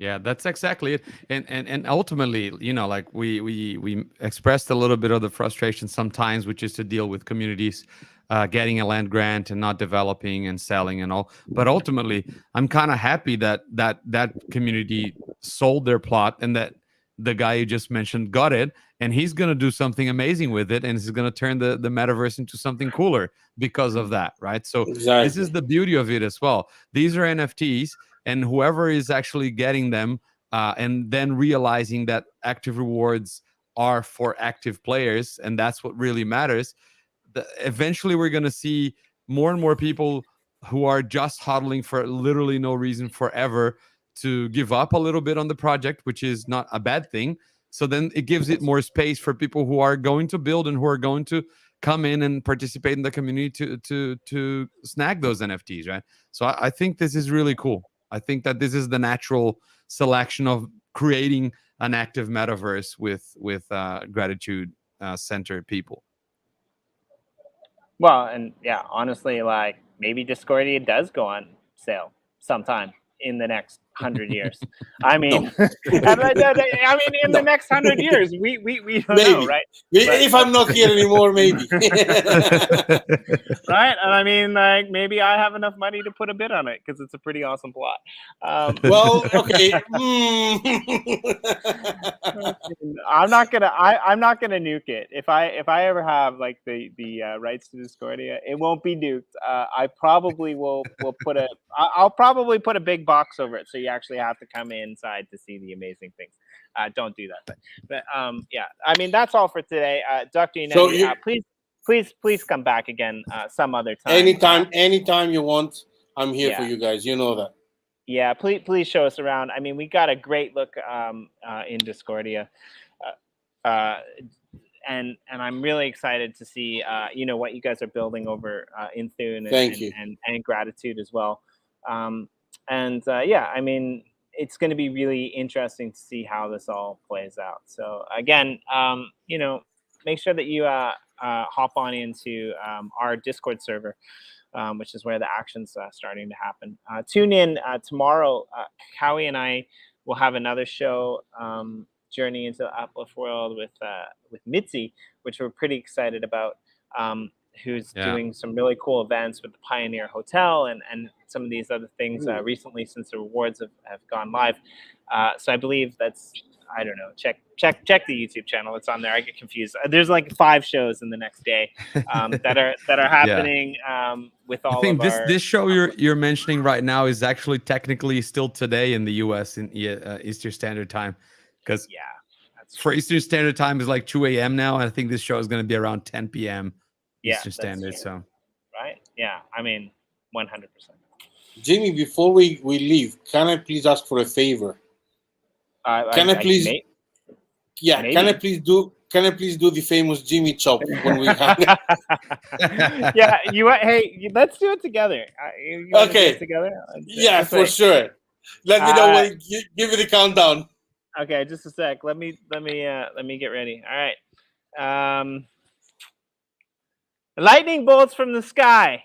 Yeah, that's exactly it. And ultimately, you know, like we expressed a little bit of the frustration sometimes, which is to deal with communities getting a land grant and not developing and selling and all. But ultimately, I'm kind of happy that community sold their plot and that the guy you just mentioned got it, and he's gonna do something amazing with it, and he's gonna turn the metaverse into something cooler because of that, right? So this Exactly. is the beauty of it as well. These are NFTs, and whoever is actually getting them and then realizing that active rewards are for active players, and that's what really matters. Eventually we're going to see more and more people who are just hodling for literally no reason forever to give up a little bit on the project, which is not a bad thing. So then it gives it more space for people who are going to build and who are going to come in and participate in the community to snag those NFTs, right? So I think this is really cool. I think that this is the natural selection of creating an active metaverse with gratitude centered people. Well, and yeah, honestly, like maybe Discordia does go on sale sometime in the next 100 years. I mean, No. I mean, in the No. next 100 years, we don't Maybe. know, right? If I'm not here anymore, maybe. Right? And I mean, like maybe I have enough money to put a bid on it because it's a pretty awesome plot. Well, okay. I'm not gonna nuke it. If I ever have like the rights to Discordia, it won't be nuked. I probably will put I'll probably put a big box over it, so you actually have to come inside to see the amazing things. Don't do that. But yeah, I mean that's all for today. Dr. Yannetti, So please come back again some other time. anytime you want, I'm here for Yeah. you guys. You know that. Yeah, please show us around. I mean, we got a great look in Discordia, and I'm really excited to see you know what you guys are building over in Thune Thank you. and Gratitude as well. Yeah, I mean, it's going to be really interesting to see how this all plays out. So again, you know, make sure that you hop on into our Discord server. Which is where the action's starting to happen. Tune in tomorrow. Howie and I will have another show, Journey into the Uplift World with Mitzi, which we're pretty excited about. Who's doing some really cool events with the Pioneer Hotel and some of these other things recently since the rewards have gone live. So I believe that's, I don't know. Check the YouTube channel. It's on there. I get confused. There's like 5 shows in the next day that are happening with all. I think this show you're mentioning right now is actually technically still today in the U.S. in Eastern Standard Time, because for Eastern Standard Time is like 2 a.m. now, and I think this show is going to be around 10 p.m. Eastern Standard. So right, yeah. I mean, 100%. Jimmy, before we leave, can I please ask for a favor? Can I please do the famous Jimmy chop when we have Yeah, hey, let's do it together. Okay. Do it together? Yeah, for sure. Let me know when. Give me the countdown. Okay, just a sec. Let me get ready. All right. Lightning bolts from the sky.